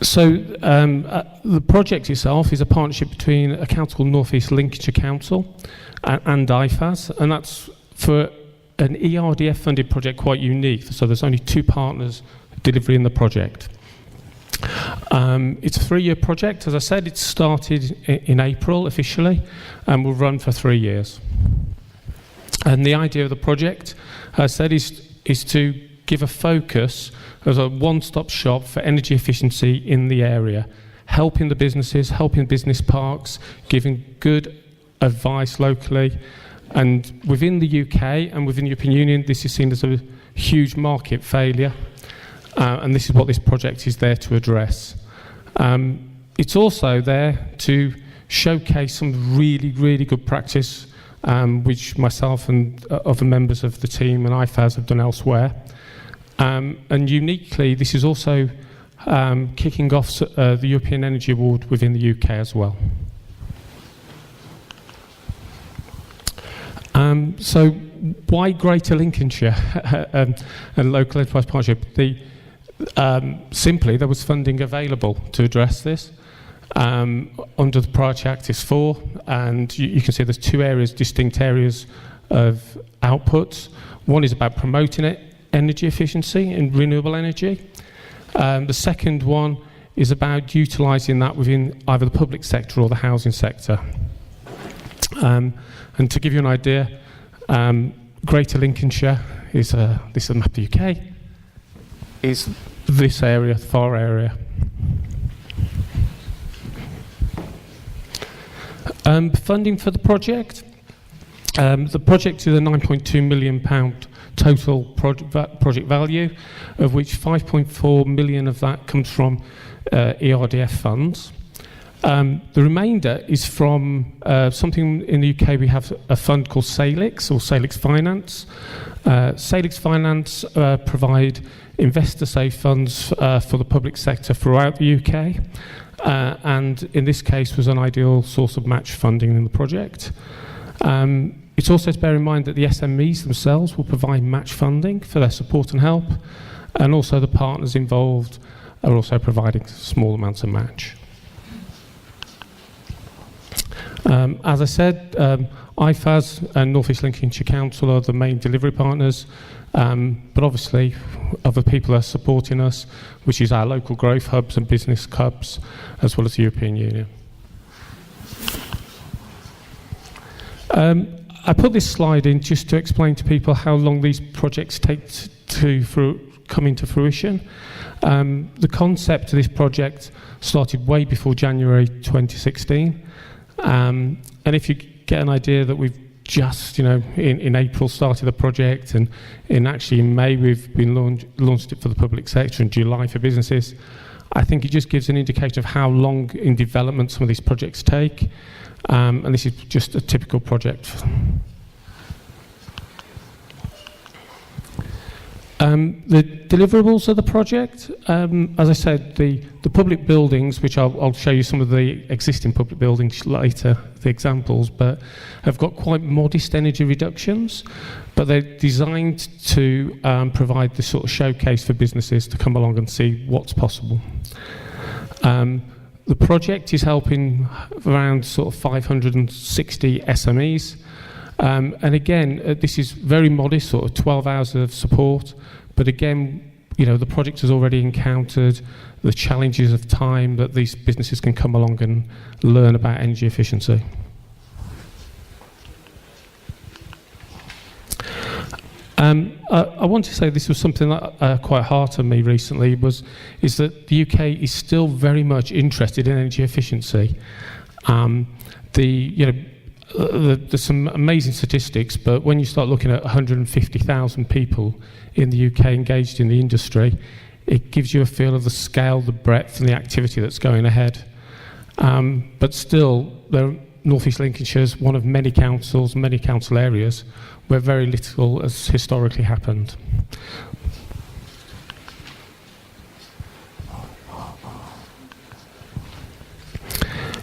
Speaker 9: So the project itself is a partnership between a council called North East Lincolnshire Council and IFAS, and that's for an ERDF funded project, quite unique. So there's only 2 partners delivering the project. It's a 3-year project. As I said, it started in April officially and will run for 3 years. And the idea of the project, as I said, is to give a focus as a one-stop shop for energy efficiency in the area, helping the businesses, helping business parks, giving good advice locally. And within the UK and within the European Union, this is seen as a huge market failure. And this is what this project is there to address. It's also there to showcase some really, really good practice, which myself and other members of the team and IFAS have done elsewhere. And uniquely, this is also kicking off the European Energy Award within the UK as well. So why Greater Lincolnshire and Local Enterprise Partnership? Simply, there was funding available to address this. Under the Priority Act is 4, and you can see there's 2 areas, distinct areas of outputs. One is about promoting energy efficiency and renewable energy. The second one is about utilising that within either the public sector or the housing sector. And to give you an idea, Greater Lincolnshire is this is a map of the UK, is this area, the far area. Funding for the project. The project is a £9.2 million total project value, of which 5.4 million of that comes from ERDF funds. The remainder is from something in the UK. We have a fund called Salix, or Salix Finance. Salix Finance provide investor-safe funds for the public sector throughout the UK, and in this case was an ideal source of match funding in the project. It's also to bear in mind that the SMEs themselves will provide match funding for their support and help, and also the partners involved are also providing small amounts of match. As I said, IFAS and North East Lincolnshire Council are the main delivery partners, but obviously other people are supporting us, which is our local growth hubs and business hubs, as well as the European Union. I put this slide in just to explain to people how long these projects take to come into fruition. The concept of this project started way before January 2016. And if you get an idea that we've just, in April started the project, and in May we've been launched it for the public sector, and July for businesses, I think it just gives an indication of how long in development some of these projects take. And this is just a typical project. The deliverables of the project, as I said, the public buildings, which I'll show you some of the existing public buildings later, the examples, but have got quite modest energy reductions, but they're designed to provide this sort of showcase for businesses to come along and see what's possible. The project is helping around sort of 560 SMEs. And again, this is very modest, sort of 12 hours of support. But again, the project has already encountered the challenges of time that these businesses can come along and learn about energy efficiency. I want to say this was something that quite hard to me recently, is that the UK is still very much interested in energy efficiency. There's some amazing statistics, but when you start looking at 150,000 people in the UK engaged in the industry, it gives you a feel of the scale, the breadth, and the activity that's going ahead. But still, North East Lincolnshire is one of many councils, many council areas where very little has historically happened.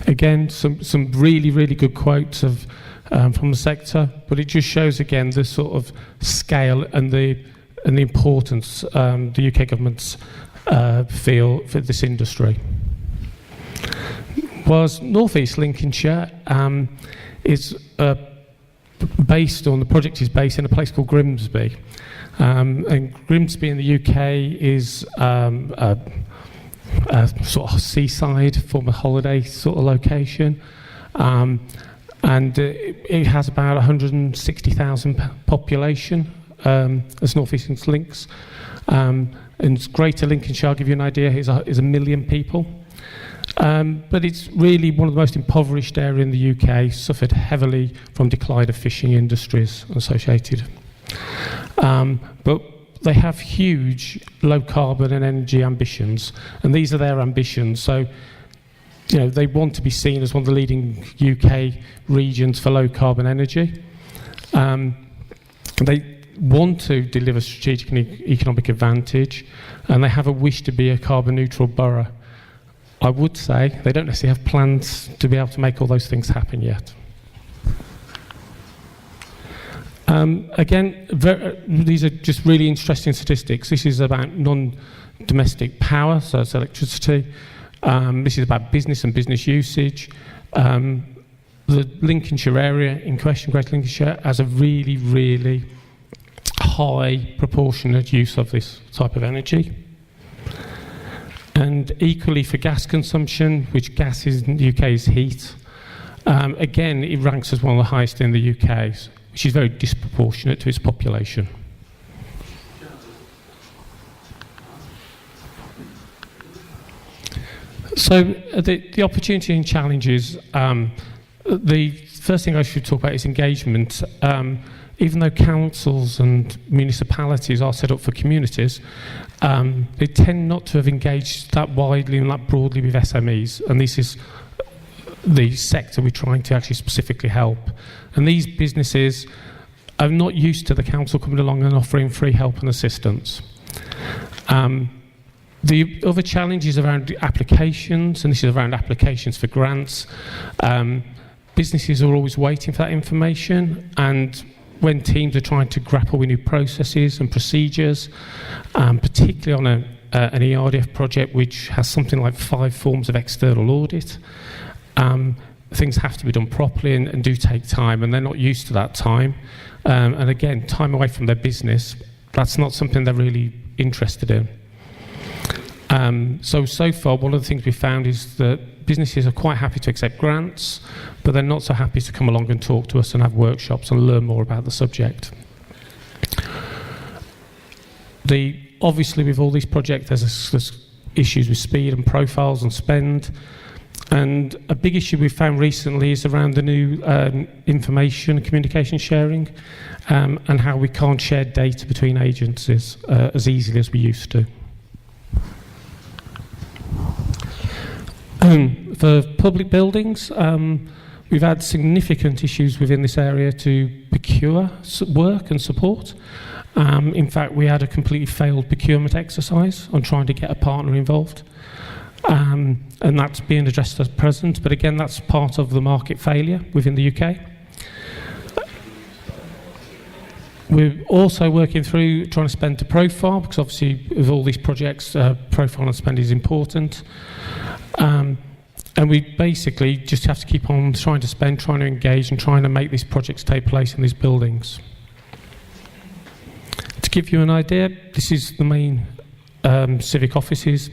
Speaker 9: Again, some really, really good quotes from the sector, but it just shows again the sort of scale and the importance the UK governments feel for this industry. Whereas North East Lincolnshire is based on, the project is based in a place called Grimsby, and Grimsby in the UK is a sort of seaside, former holiday sort of location, and it has about 160,000 population as North East Links, and Greater Lincolnshire, I'll give you an idea, is 1 million people. But it's really one of the most impoverished areas in the UK, suffered heavily from decline of fishing industries associated. But they have huge low carbon and energy ambitions, and these are their ambitions. So, they want to be seen as one of the leading UK regions for low carbon energy. They want to deliver strategic and economic advantage, and they have a wish to be a carbon neutral borough. I would say they don't necessarily have plans to be able to make all those things happen yet. Again, these are just really interesting statistics. This is about non-domestic power, so it's electricity. This is about business and business usage. The Lincolnshire area in question, Greater Lincolnshire, has a really, really high proportionate use of this type of energy. And equally for gas consumption, which gas is in the UK is heat, again, it ranks as one of the highest in the UK, which is very disproportionate to its population. So the opportunity and challenges, the first thing I should talk about is engagement. Even though councils and municipalities are set up for communities, they tend not to have engaged that widely and that broadly with SMEs, and this is the sector we're trying to actually specifically help. And these businesses are not used to the council coming along and offering free help and assistance. The other challenges around applications, and this is around applications for grants. Businesses are always waiting for that information, and when teams are trying to grapple with new processes and procedures, particularly on an ERDF project which has something like 5 forms of external audit, things have to be done properly and do take time, and they're not used to that time. And again, time away from their business, that's not something they're really interested in. So far, one of the things we found is that businesses are quite happy to accept grants, but they're not so happy to come along and talk to us and have workshops and learn more about the subject. Obviously, with all these projects, there's issues with speed and profiles and spend. And a big issue we've found recently is around the new information and communication sharing, and how we can't share data between agencies as easily as we used to. For public buildings, we've had significant issues within this area to procure work and support. In fact, we had a completely failed procurement exercise on trying to get a partner involved. And that's being addressed at present, but again, that's part of the market failure within the UK. We're also working through trying to spend to profile, because obviously with all these projects, profile and spend is important. And we basically just have to keep on trying to spend, trying to engage, and trying to make these projects take place in these buildings. To give you an idea, this is the main civic offices,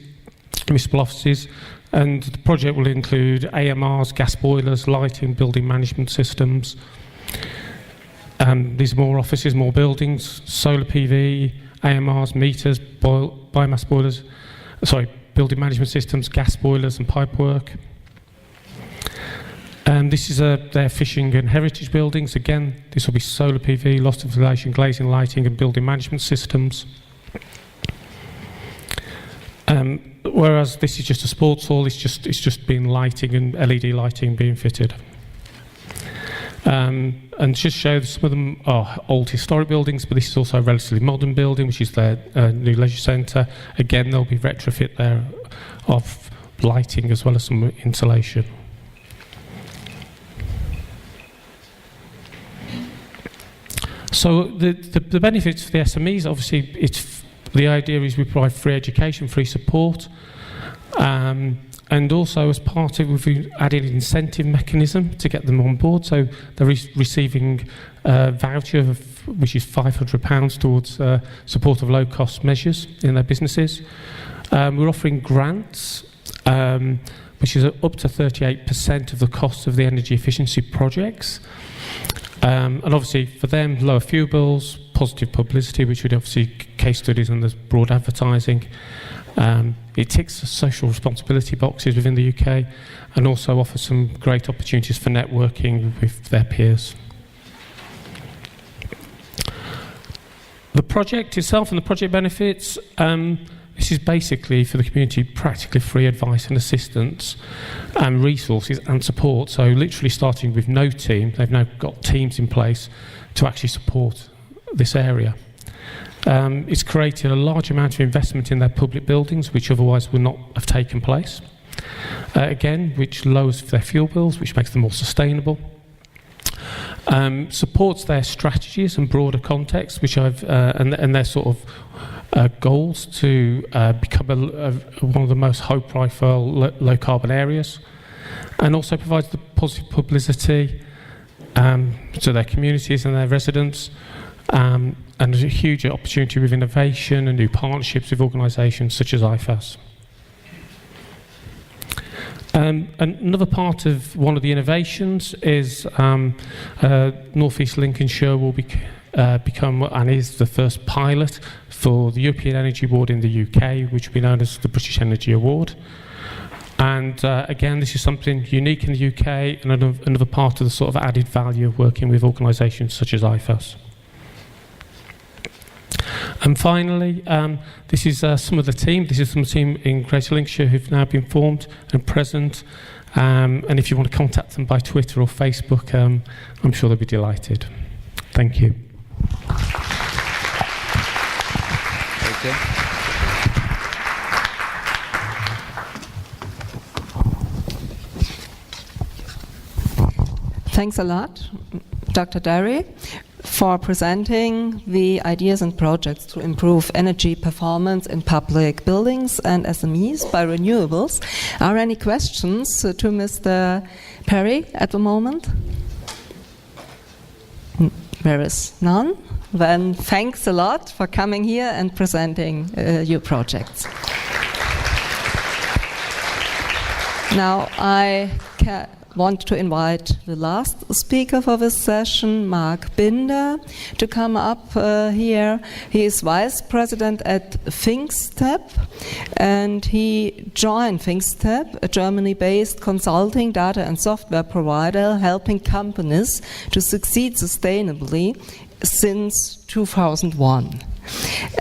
Speaker 9: municipal offices, and the project will include AMRs, gas boilers, lighting, building management systems. These are more offices, more buildings, solar PV, AMRs, meters, biomass boilers, building management systems, gas boilers and pipework. This is their fishing and heritage buildings. Again, this will be solar PV, loss ventilation, glazing, lighting and building management systems. Whereas this is just a sports hall, it's just been lighting and LED lighting being fitted. And just show some of them are old historic buildings, but this is also a relatively modern building, which is their new leisure centre. Again, there'll be retrofit there of lighting as well as some insulation. So the benefits for the SMEs, obviously, the idea is we provide free education, free support, and also as part of it, we've added an incentive mechanism to get them on board. So they're receiving a voucher which is £500 towards support of low-cost measures in their businesses. We're offering grants, which is up to 38% of the cost of the energy efficiency projects. And obviously for them, lower fuel bills, positive publicity, which would obviously case studies and there's broad advertising. It ticks the social responsibility boxes within the UK and also offers some great opportunities for networking with their peers. The project itself and the project benefits, this is basically for the community practically free advice and assistance and resources and support. So literally starting with no team, they've now got teams in place to actually support this area. It's created a large amount of investment in their public buildings, which otherwise would not have taken place. Again, which lowers their fuel bills, which makes them more sustainable. Supports their strategies and broader context, which and their sort of goals to become one of the most high-profile, low-carbon areas, and also provides the positive publicity to their communities and their residents. And there's a huge opportunity with innovation and new partnerships with organisations such as IFAS. Another part of one of the innovations is North East Lincolnshire will become and is the first pilot for the European Energy Award in the UK, which will be known as the British Energy Award. And again, this is something unique in the UK and another part of the sort of added value of working with organisations such as IFAS. And finally, this is some of the team. This is some team in Greater Lincolnshire who've now been formed and present. And if you want to contact them by Twitter or Facebook, I'm sure they'll be delighted. Thank you.
Speaker 5: Okay.
Speaker 1: Thanks a lot, Dr. Derry, for presenting the ideas and projects to improve energy performance in public buildings and SMEs by renewables. Are any questions to Mr. Perry at the moment? There is none. Then thanks a lot for coming here and presenting your projects. Now I want to invite the last speaker for this session, Mark Binder, to come up here. He is Vice President at ThinkStep, and he joined ThinkStep, a Germany-based consulting, data and software provider helping companies to succeed sustainably since 2001.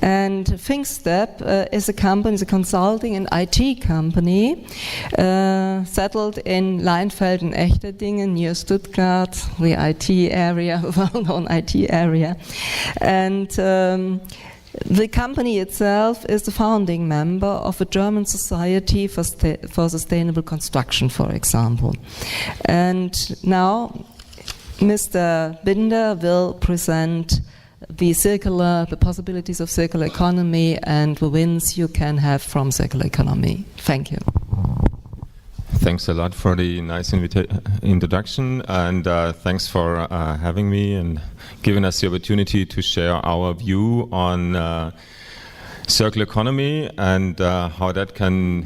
Speaker 1: And ThinkStep is a company, is a consulting and IT company settled in Leinfeld and Echterdingen near Stuttgart, the IT area, well-known IT area. And the company itself is the founding member of the German Society for Sustainable Construction, for example. And now Mr. Binder will present the possibilities of circular economy and the wins you can have from circular economy. Thank you.
Speaker 10: Thanks a lot for the nice introduction, and thanks for having me and giving us the opportunity to share our view on circular economy and how that can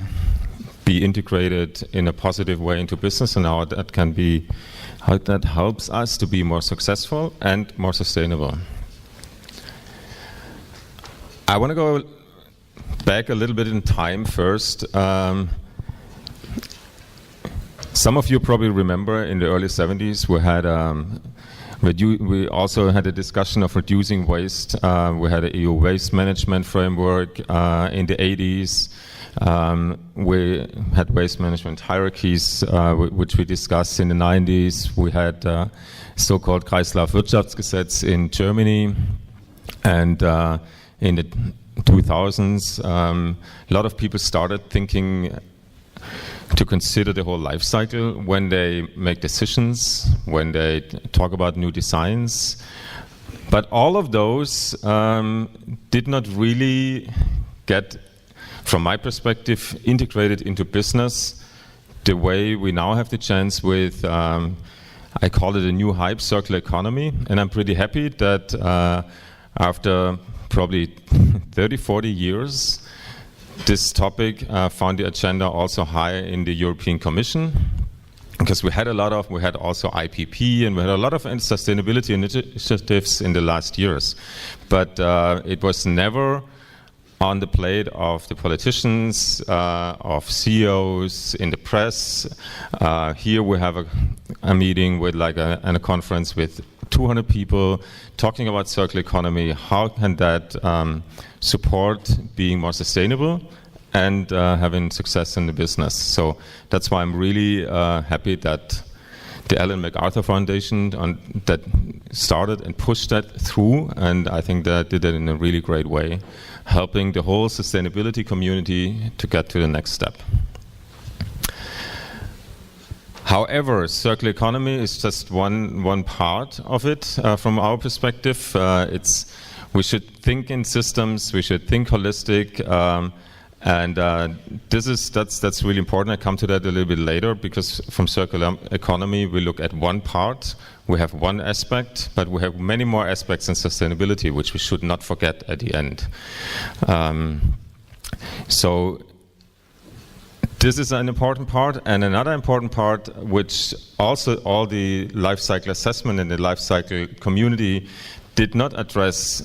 Speaker 10: be integrated in a positive way into business, and how that helps us to be more successful and more sustainable. I want to go back a little bit in time first. Some of you probably remember in the early 70s we also had a discussion of reducing waste. We had an EU waste management framework in the 80s. We had waste management hierarchies, which we discussed in the 90s. We had so-called Kreislaufwirtschaftsgesetz in Germany. And in the 2000s, a lot of people started thinking to consider the whole life cycle when they make decisions, when they talk about new designs. But all of those did not really get, from my perspective, integrated into business the way we now have the chance with, I call it a new hype, circular economy. And I'm pretty happy that after probably 30, 40 years, this topic found the agenda also high in the European Commission, because we had also IPP, and we had a lot of sustainability initiatives in the last years. But it was never on the plate of the politicians, of CEOs, in the press. Here we have a meeting with and a conference with 200 people talking about circular economy. How can that support being more sustainable and having success in the business? So that's why I'm really happy that the Ellen MacArthur Foundation that started and pushed that through, and I think that did it in a really great way, helping the whole sustainability community to get to the next step. However, circular economy is just one part of it from our perspective. We should think in systems, we should think holistic, and that's really important. I come to that a little bit later, because from circular economy we look at one part, we have one aspect, but we have many more aspects in sustainability which we should not forget at the end. So this is an important part, and another important part, which also all the life cycle assessment and the life cycle community did not address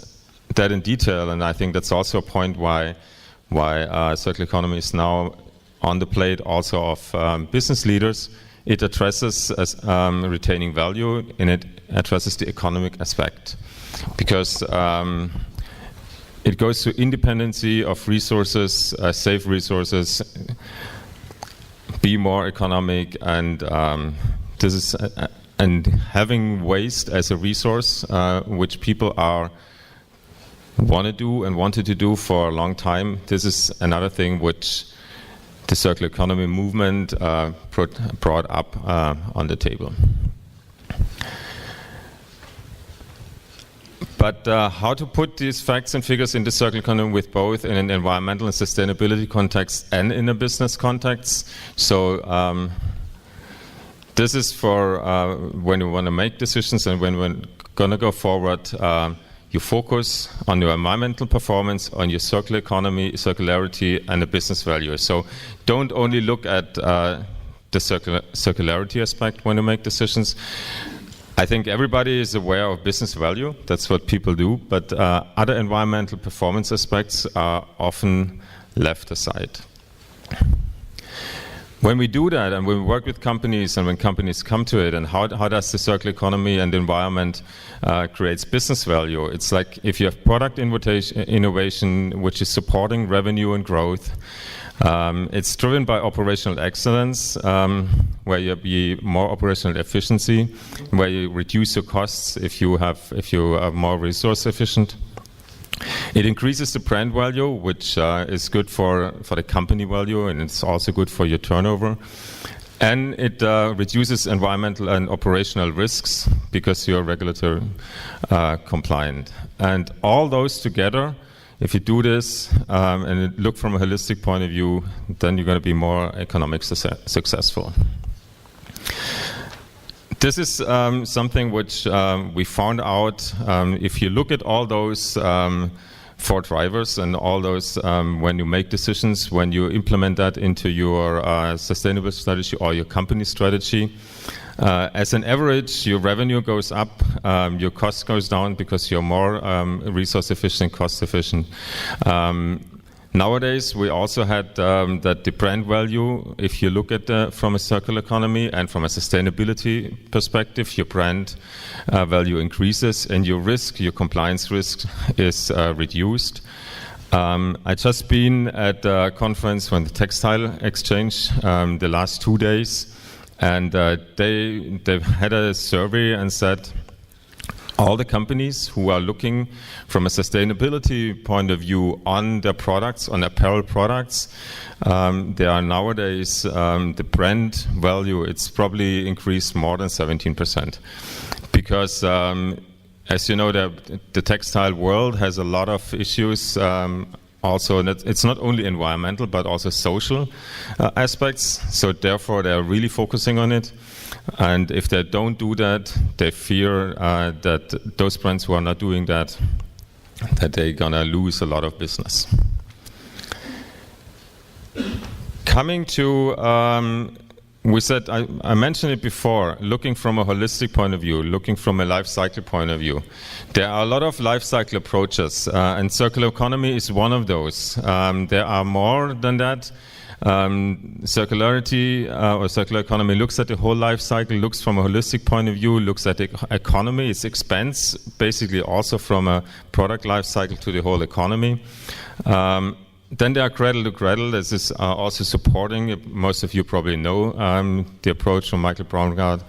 Speaker 10: that in detail, and I think that's also a point why circular economy is now on the plate also of business leaders. It addresses retaining value, and it addresses the economic aspect, because it goes to independency of resources, save resources, be more economic, and this is and having waste as a resource, which people wanted to do for a long time. This is another thing which the circular economy movement brought up on the table. But how to put these facts and figures into circular economy with both in an environmental and sustainability context and in a business context? So this is for when you want to make decisions and when we're going to go forward. You focus on your environmental performance, on your circular economy, circularity, and the business value. So don't only look at the circularity aspect when you make decisions. I think everybody is aware of business value. That's what people do. But other environmental performance aspects are often left aside. When we do that, and when we work with companies, and when companies come to it, and how does the circular economy and the environment creates business value? It's like if you have product innovation, which is supporting revenue and growth. It's driven by operational excellence, where you have more operational efficiency, where you reduce your costs if you are more resource efficient. It increases the brand value, which is good for the company value, and it's also good for your turnover. And it reduces environmental and operational risks because you're regulatory compliant. And all those together, if you do this and look from a holistic point of view, then you're going to be more economically successful. This is something which we found out. If you look at all those 4 drivers and all those, when you make decisions, when you implement that into your sustainable strategy or your company strategy, as an average, your revenue goes up, your cost goes down because you're more resource efficient, cost efficient. Nowadays, we also had that the brand value, if you look at from a circular economy and from a sustainability perspective, your brand value increases and your risk, your compliance risk is reduced. I just been at a conference from the Textile Exchange the last 2 days, and they had a survey and said all the companies who are looking from a sustainability point of view on their products, on apparel products, they are nowadays, the brand value, it's probably increased more than 17%. Because, as you know, the textile world has a lot of issues, also, it's not only environmental, but also social aspects. So therefore, they are really focusing on it. And if they don't do that, they fear that those brands who are not doing that they're going to lose a lot of business. Coming to, we said, I mentioned it before, looking from a holistic point of view, looking from a life cycle point of view. There are a lot of life cycle approaches, and circular economy is one of those. There are more than that. Circularity or circular economy looks at the whole life cycle, looks from a holistic point of view, looks at the economy, its expense, basically also from a product life cycle to the whole economy. Then there are cradle to cradle. This is also supporting, most of you probably know the approach from Michael Braungart,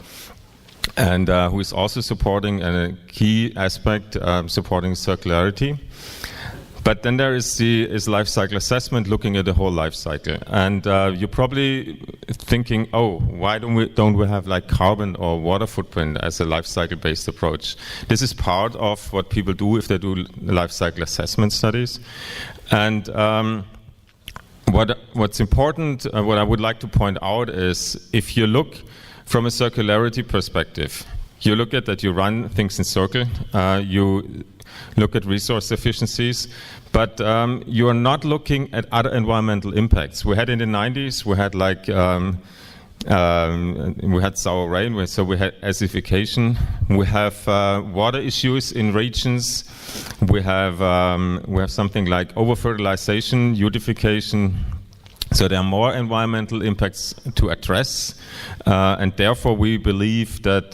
Speaker 10: and who is also supporting a key aspect, supporting circularity. But then there is life cycle assessment, looking at the whole life cycle. And you're probably thinking, oh, why don't we have like carbon or water footprint as a life cycle based approach? This is part of what people do if they do life cycle assessment studies. And what's important, what I would like to point out is, if you look from a circularity perspective, you look at that you run things in circle, you look at resource efficiencies, but you are not looking at other environmental impacts. We had in the 90s, we had like we had sour rain, so we had acidification. We have water issues in regions. We have something like over-fertilization, eutrophication. So there are more environmental impacts to address, and therefore we believe that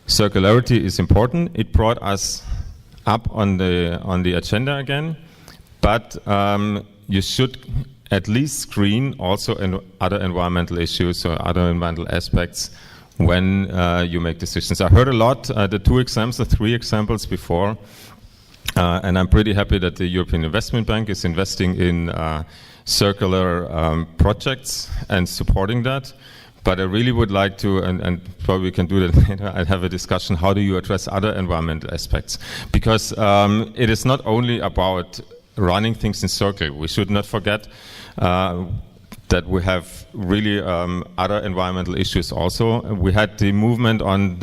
Speaker 10: circularity is important. It brought us up on the agenda again, but you should at least screen also other environmental issues or other environmental aspects when you make decisions. I heard a lot, the 3 examples before, and I'm pretty happy that the European Investment Bank is investing in circular projects and supporting that. But I really would like to, and probably we can do that later, I'd have a discussion, how do you address other environmental aspects? Because it is not only about running things in circle. We should not forget that we have really other environmental issues also. We had the movement on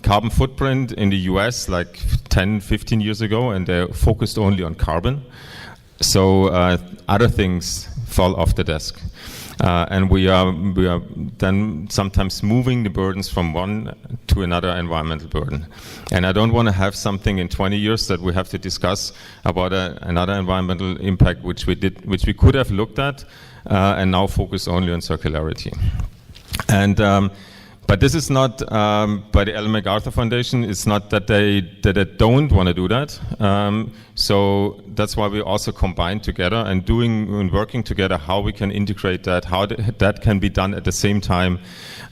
Speaker 10: carbon footprint in the US like 10, 15 years ago, and they focused only on carbon. So other things fall off the desk. And we are then sometimes moving the burdens from one to another environmental burden. And I don't want to have something in 20 years that we have to discuss about another environmental impact which we could have looked at and now focus only on circularity. And but this is not by the Ellen MacArthur Foundation. It's not that they don't want to do that. So that's why we also combine together and working together how we can integrate that, how that can be done at the same time,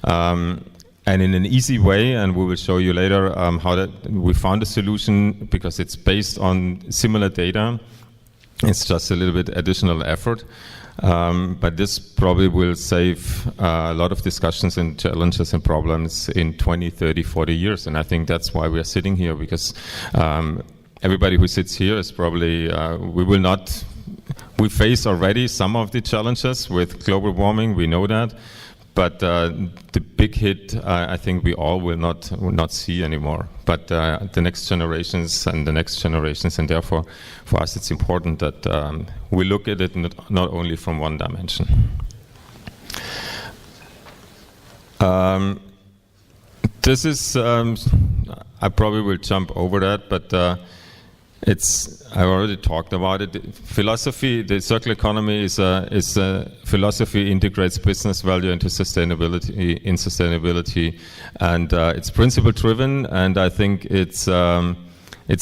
Speaker 10: and in an easy way. And we will show you later how that we found a solution because it's based on similar data. It's just a little bit additional effort. But this probably will save a lot of discussions and challenges and problems in 20, 30, 40 years. And I think that's why we are sitting here, because everybody who sits here is probably, we face already some of the challenges with global warming, we know that. But the big hit, I think we all will not see anymore. But the next generations and the next generations, and therefore for us it's important that we look at it not only from one dimension. This is, I probably will jump over that, but I already talked about it. Philosophy, the circular economy is a philosophy integrates business value into sustainability, and it's principle driven, and I think it's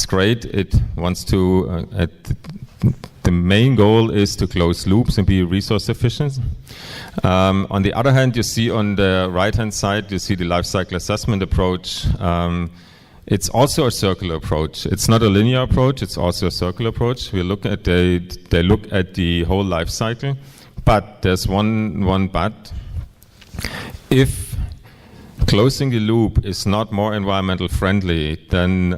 Speaker 10: great. It wants to. The main goal is to close loops and be resource efficient. On the other hand, you see on the right hand side, you see the life cycle assessment approach. It's also a circular approach. It's not a linear approach. It's also a circular approach. They look at the whole life cycle, but there's one but. If closing the loop is not more environmental friendly than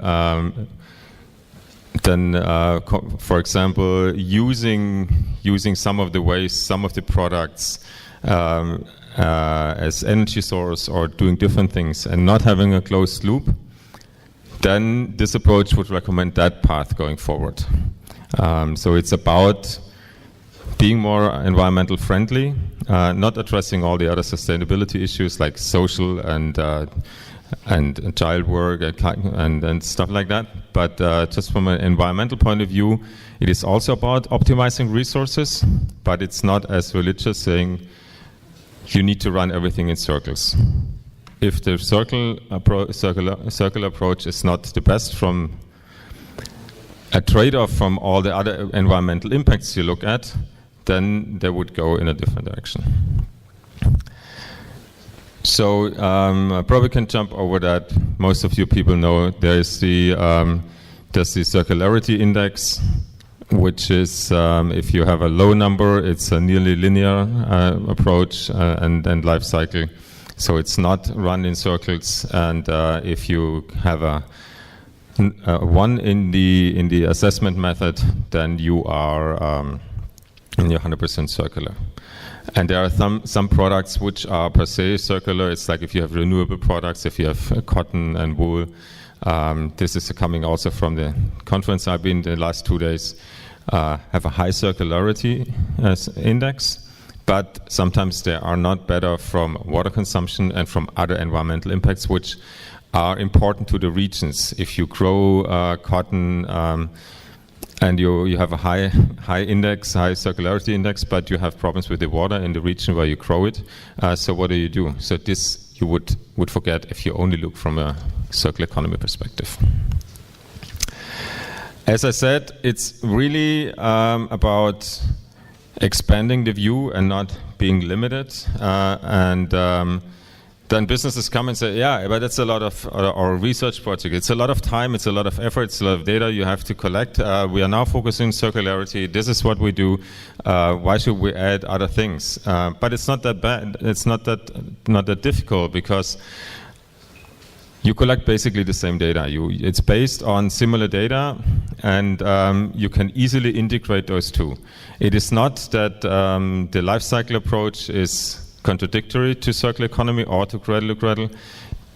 Speaker 10: for example, using some of the waste, some of the products as energy source, or doing different things, and not having a closed loop, then this approach would recommend that path going forward. So it's about being more environmental friendly, not addressing all the other sustainability issues like social and child work and stuff like that. But just from an environmental point of view, it is also about optimizing resources, but it's not as religious, saying you need to run everything in circles. If the circular approach is not the best from a trade-off from all the other environmental impacts you look at, then they would go in a different direction. So I probably can jump over that. Most of you people know there's the Circularity Index, which is if you have a low number, it's a nearly linear approach and life cycle. So it's not run in circles, and if you have a one in the assessment method, then you are 100% circular. And there are some products which are per se circular. It's like if you have renewable products, if you have cotton and wool. This is coming also from the conference I've been the last 2 days. Have a high circularity index. But sometimes they are not better from water consumption and from other environmental impacts, which are important to the regions. If you grow cotton and you have a high circularity index, but you have problems with the water in the region where you grow it, so what do? So this you would forget if you only look from a circular economy perspective. As I said, it's really about expanding the view and not being limited, then businesses come and say, yeah, but that's a lot of our research project. It's a lot of time, it's a lot of effort, it's a lot of data you have to collect. We are now focusing on circularity. This is what we do. Why should we add other things? But it's not that bad. It's not that difficult, because you collect basically the same data. It's based on similar data, and you can easily integrate those two. It is not that the life cycle approach is contradictory to circular economy or to cradle to cradle.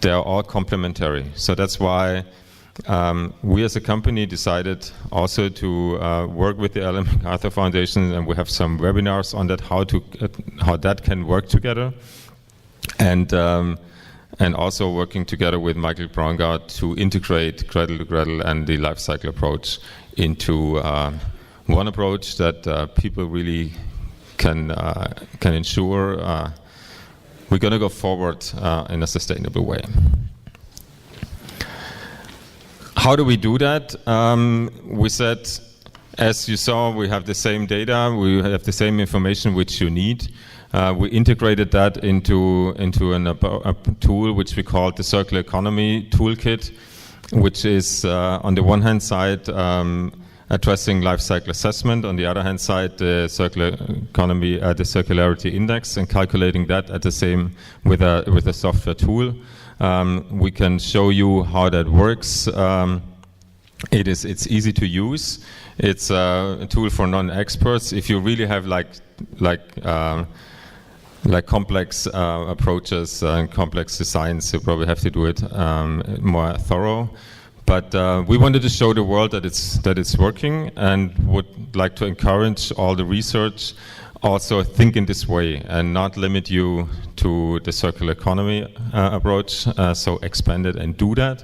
Speaker 10: They are all complementary. So that's why we as a company decided also to work with the Ellen MacArthur Foundation, and we have some webinars on that, how that can work together, and also working together with Michael Braungart to integrate Cradle to Cradle and the life cycle approach into one approach that people really can ensure we're going to go forward in a sustainable way. How do we do that? We said, as you saw, we have the same data, we have the same information which you need. We integrated that into a tool which we called the Circular Economy Toolkit, which is on the one hand side addressing life cycle assessment, on the other hand side the circular economy, the circularity index, and calculating that at the same with a software tool. We can show you how that works. It's easy to use. It's a tool for non-experts. If you really have like complex approaches and complex designs, you probably have to do it more thorough. But we wanted to show the world that it's working, and would like to encourage all the research also think in this way and not limit you to the circular economy approach. So expand it and do that,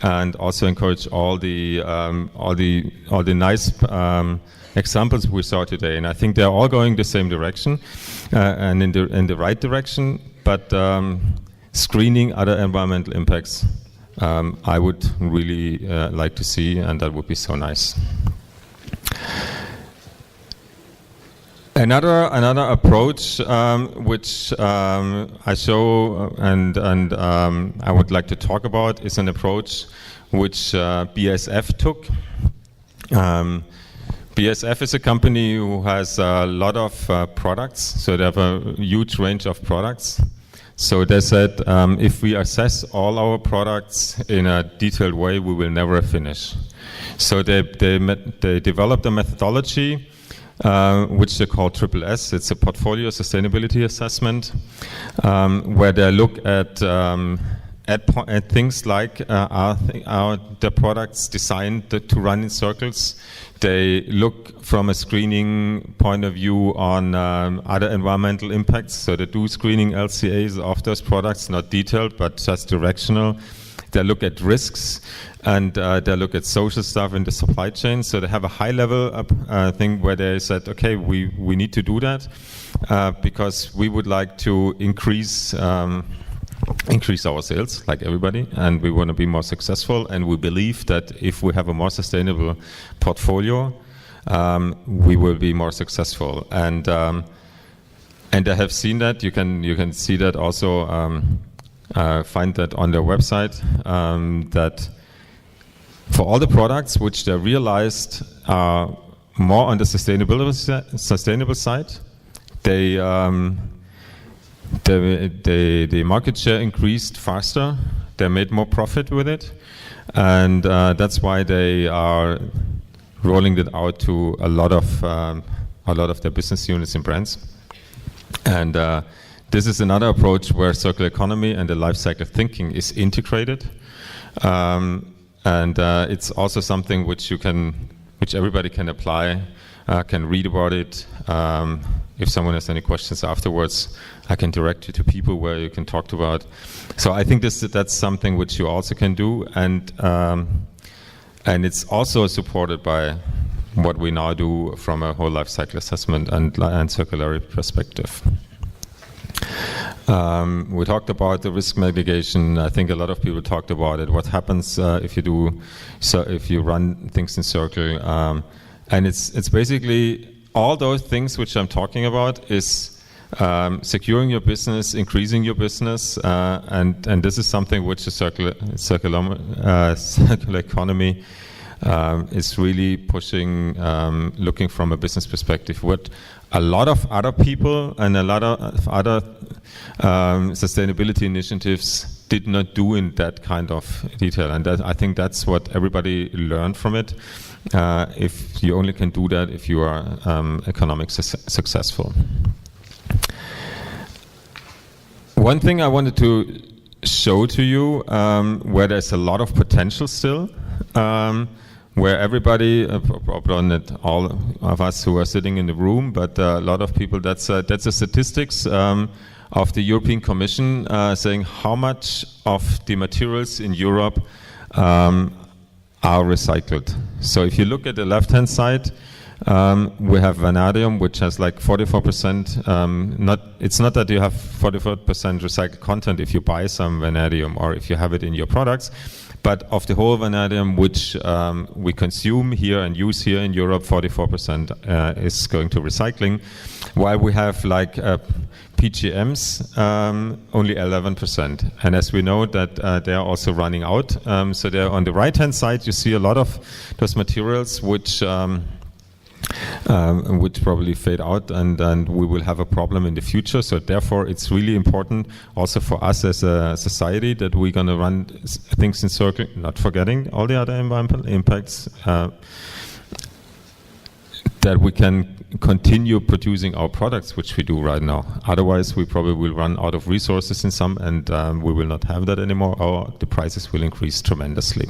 Speaker 10: and also encourage all the nice examples we saw today. And I think they're all going the same direction and in the right direction. But screening other environmental impacts, I would really like to see, and that would be so nice. Another approach which I show and I would like to talk about is an approach which BASF took. BASF is a company who has a lot of products, so they have a huge range of products. So they said, if we assess all our products in a detailed way, we will never finish. So they developed a methodology which they call SSS. It's a portfolio sustainability assessment, where they look at things like are the products designed to run in circles. They look from a screening point of view on other environmental impacts. So they do screening LCAs of those products, not detailed, but just directional. They look at risks, and they look at social stuff in the supply chain. So they have a high-level thing where they said, okay, we need to do that because we would like to increase our sales, like everybody, and we want to be more successful. And we believe that if we have a more sustainable portfolio, we will be more successful. And I have seen that. You can see that also. Find that on their website, that for all the products which they realized are more on the sustainable side, the market share increased faster. They made more profit with it, and that's why they are rolling it out to a lot of their business units and brands. And this is another approach where circular economy and the life cycle thinking is integrated, and it's also something which everybody can apply, can read about it. If someone has any questions afterwards, I can direct you to people where you can talk about. So I think that's something which you also can do, and it's also supported by what we now do from a whole life cycle assessment and circularity perspective. We talked about the risk mitigation. I think a lot of people talked about it. What happens if you run things in circle? And it's basically all those things which I'm talking about is securing your business, increasing your business, and this is something which the circular economy is really pushing, looking from a business perspective. What a lot of other people and a lot of other sustainability initiatives did not do in that kind of detail, and I think that's what everybody learned from it. If you only can do that if you are economically successful. One thing I wanted to show to you, where there's a lot of potential still, where everybody, probably not all of us who are sitting in the room, but a lot of people, that's the statistics of the European Commission saying how much of the materials in Europe are recycled. So if you look at the left-hand side, we have vanadium, which has like 44%. It's not that you have 44% recycled content if you buy some vanadium or if you have it in your products, but of the whole vanadium which we consume here and use here in Europe, 44% is going to recycling, while we have like PGMs, only 11%. And as we know that they are also running out. So they're on the right-hand side, you see a lot of those materials which probably fade out, and we will have a problem in the future. So therefore, it's really important also for us as a society that we're going to run things in circle, not forgetting all the other environmental impacts, that we can continue producing our products, which we do right now. Otherwise, we probably will run out of resources in some, and we will not have that anymore, or the prices will increase tremendously.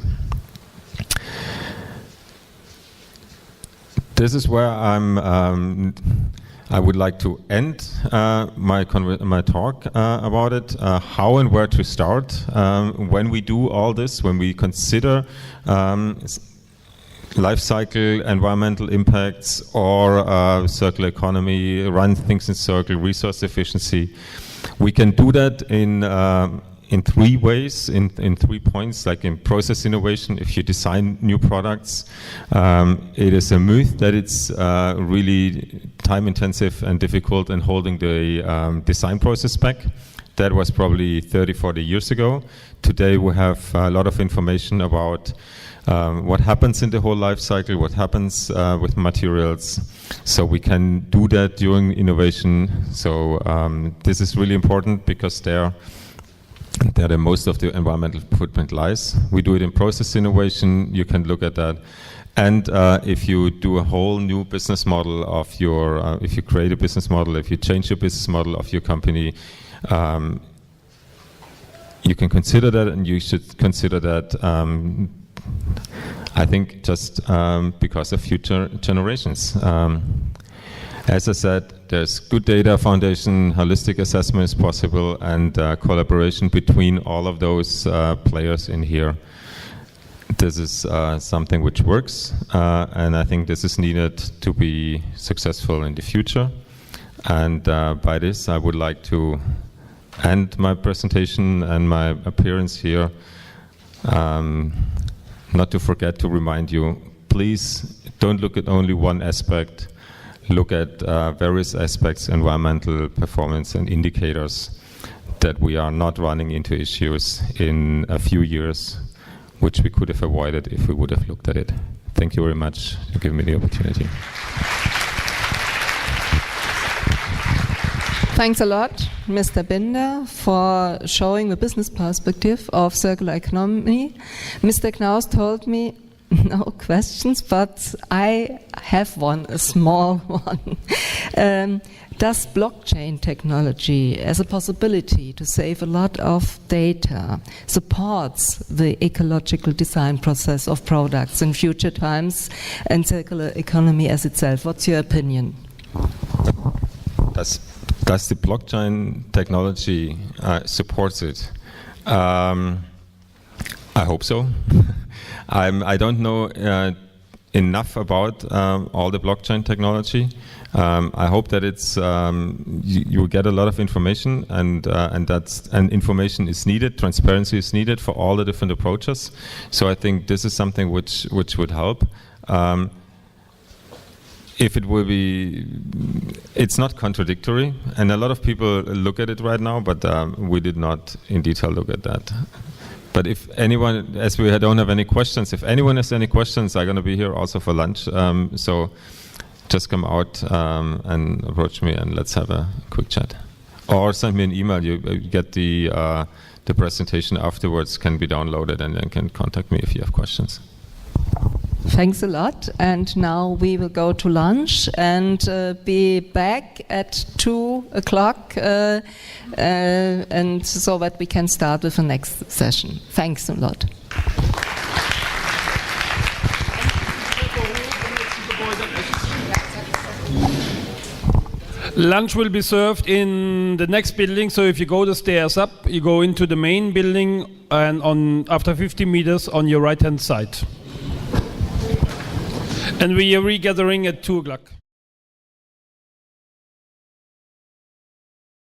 Speaker 10: This is where I would like to end my talk about it, how and where to start. When we do all this, when we consider life cycle, environmental impacts, or circular economy, run things in circle, resource efficiency, we can do that in three ways, in 3 points, like in process innovation. If you design new products, it is a myth that it's really time intensive and difficult in holding the design process back. That was probably 30, 40 years ago. Today we have a lot of information about what happens in the whole life cycle, what happens with materials. So we can do that during innovation. So this is really important because there most of the environmental footprint lies. We do it in process innovation. You can look at that. And if you do a whole new business model of your, if you create a business model, if you change your business model of your company, you can consider that, and you should consider that, I think, just because of future generations. As I said, there's good data foundation, holistic assessment is possible, and collaboration between all of those players in here. This is something which works, and I think this is needed to be successful in the future. And by this, I would like to end my presentation and my appearance here. Not to forget to remind you, please don't look at only one aspect. Look at various aspects, environmental performance and indicators, that we are not running into issues in a few years, which we could have avoided if we would have looked at it. Thank you very much for giving me the opportunity.
Speaker 1: Thanks a lot, Mr. Binder, for showing the business perspective of circular economy. Mr. Knaus told me no questions, but I have one, a small one. Does blockchain technology, as a possibility to save a lot of data, supports the ecological design process of products in future times and circular economy as itself? What's your opinion?
Speaker 10: Does the blockchain technology supports it? I hope so. I don't know enough about all the blockchain technology. I hope that it's you get a lot of information, and information is needed. Transparency is needed for all the different approaches. So I think this is something which would help. If it will be, it's not contradictory, and a lot of people look at it right now, but we did not in detail look at that. But if anyone, as we don't have any questions, if anyone has any questions, I'm going to be here also for lunch. So just come out and approach me, and let's have a quick chat. Or send me an email. You get the presentation afterwards, can be downloaded, and then can contact me if you have questions.
Speaker 1: Thanks a lot. And now we will go to lunch and be back at 2 o'clock, and so that we can start with the next session. Thanks a lot.
Speaker 11: Lunch will be served in the next building, so if you go the stairs up, you go into the main building, and after 50 meters on your right-hand side. And we are regathering at 2 o'clock.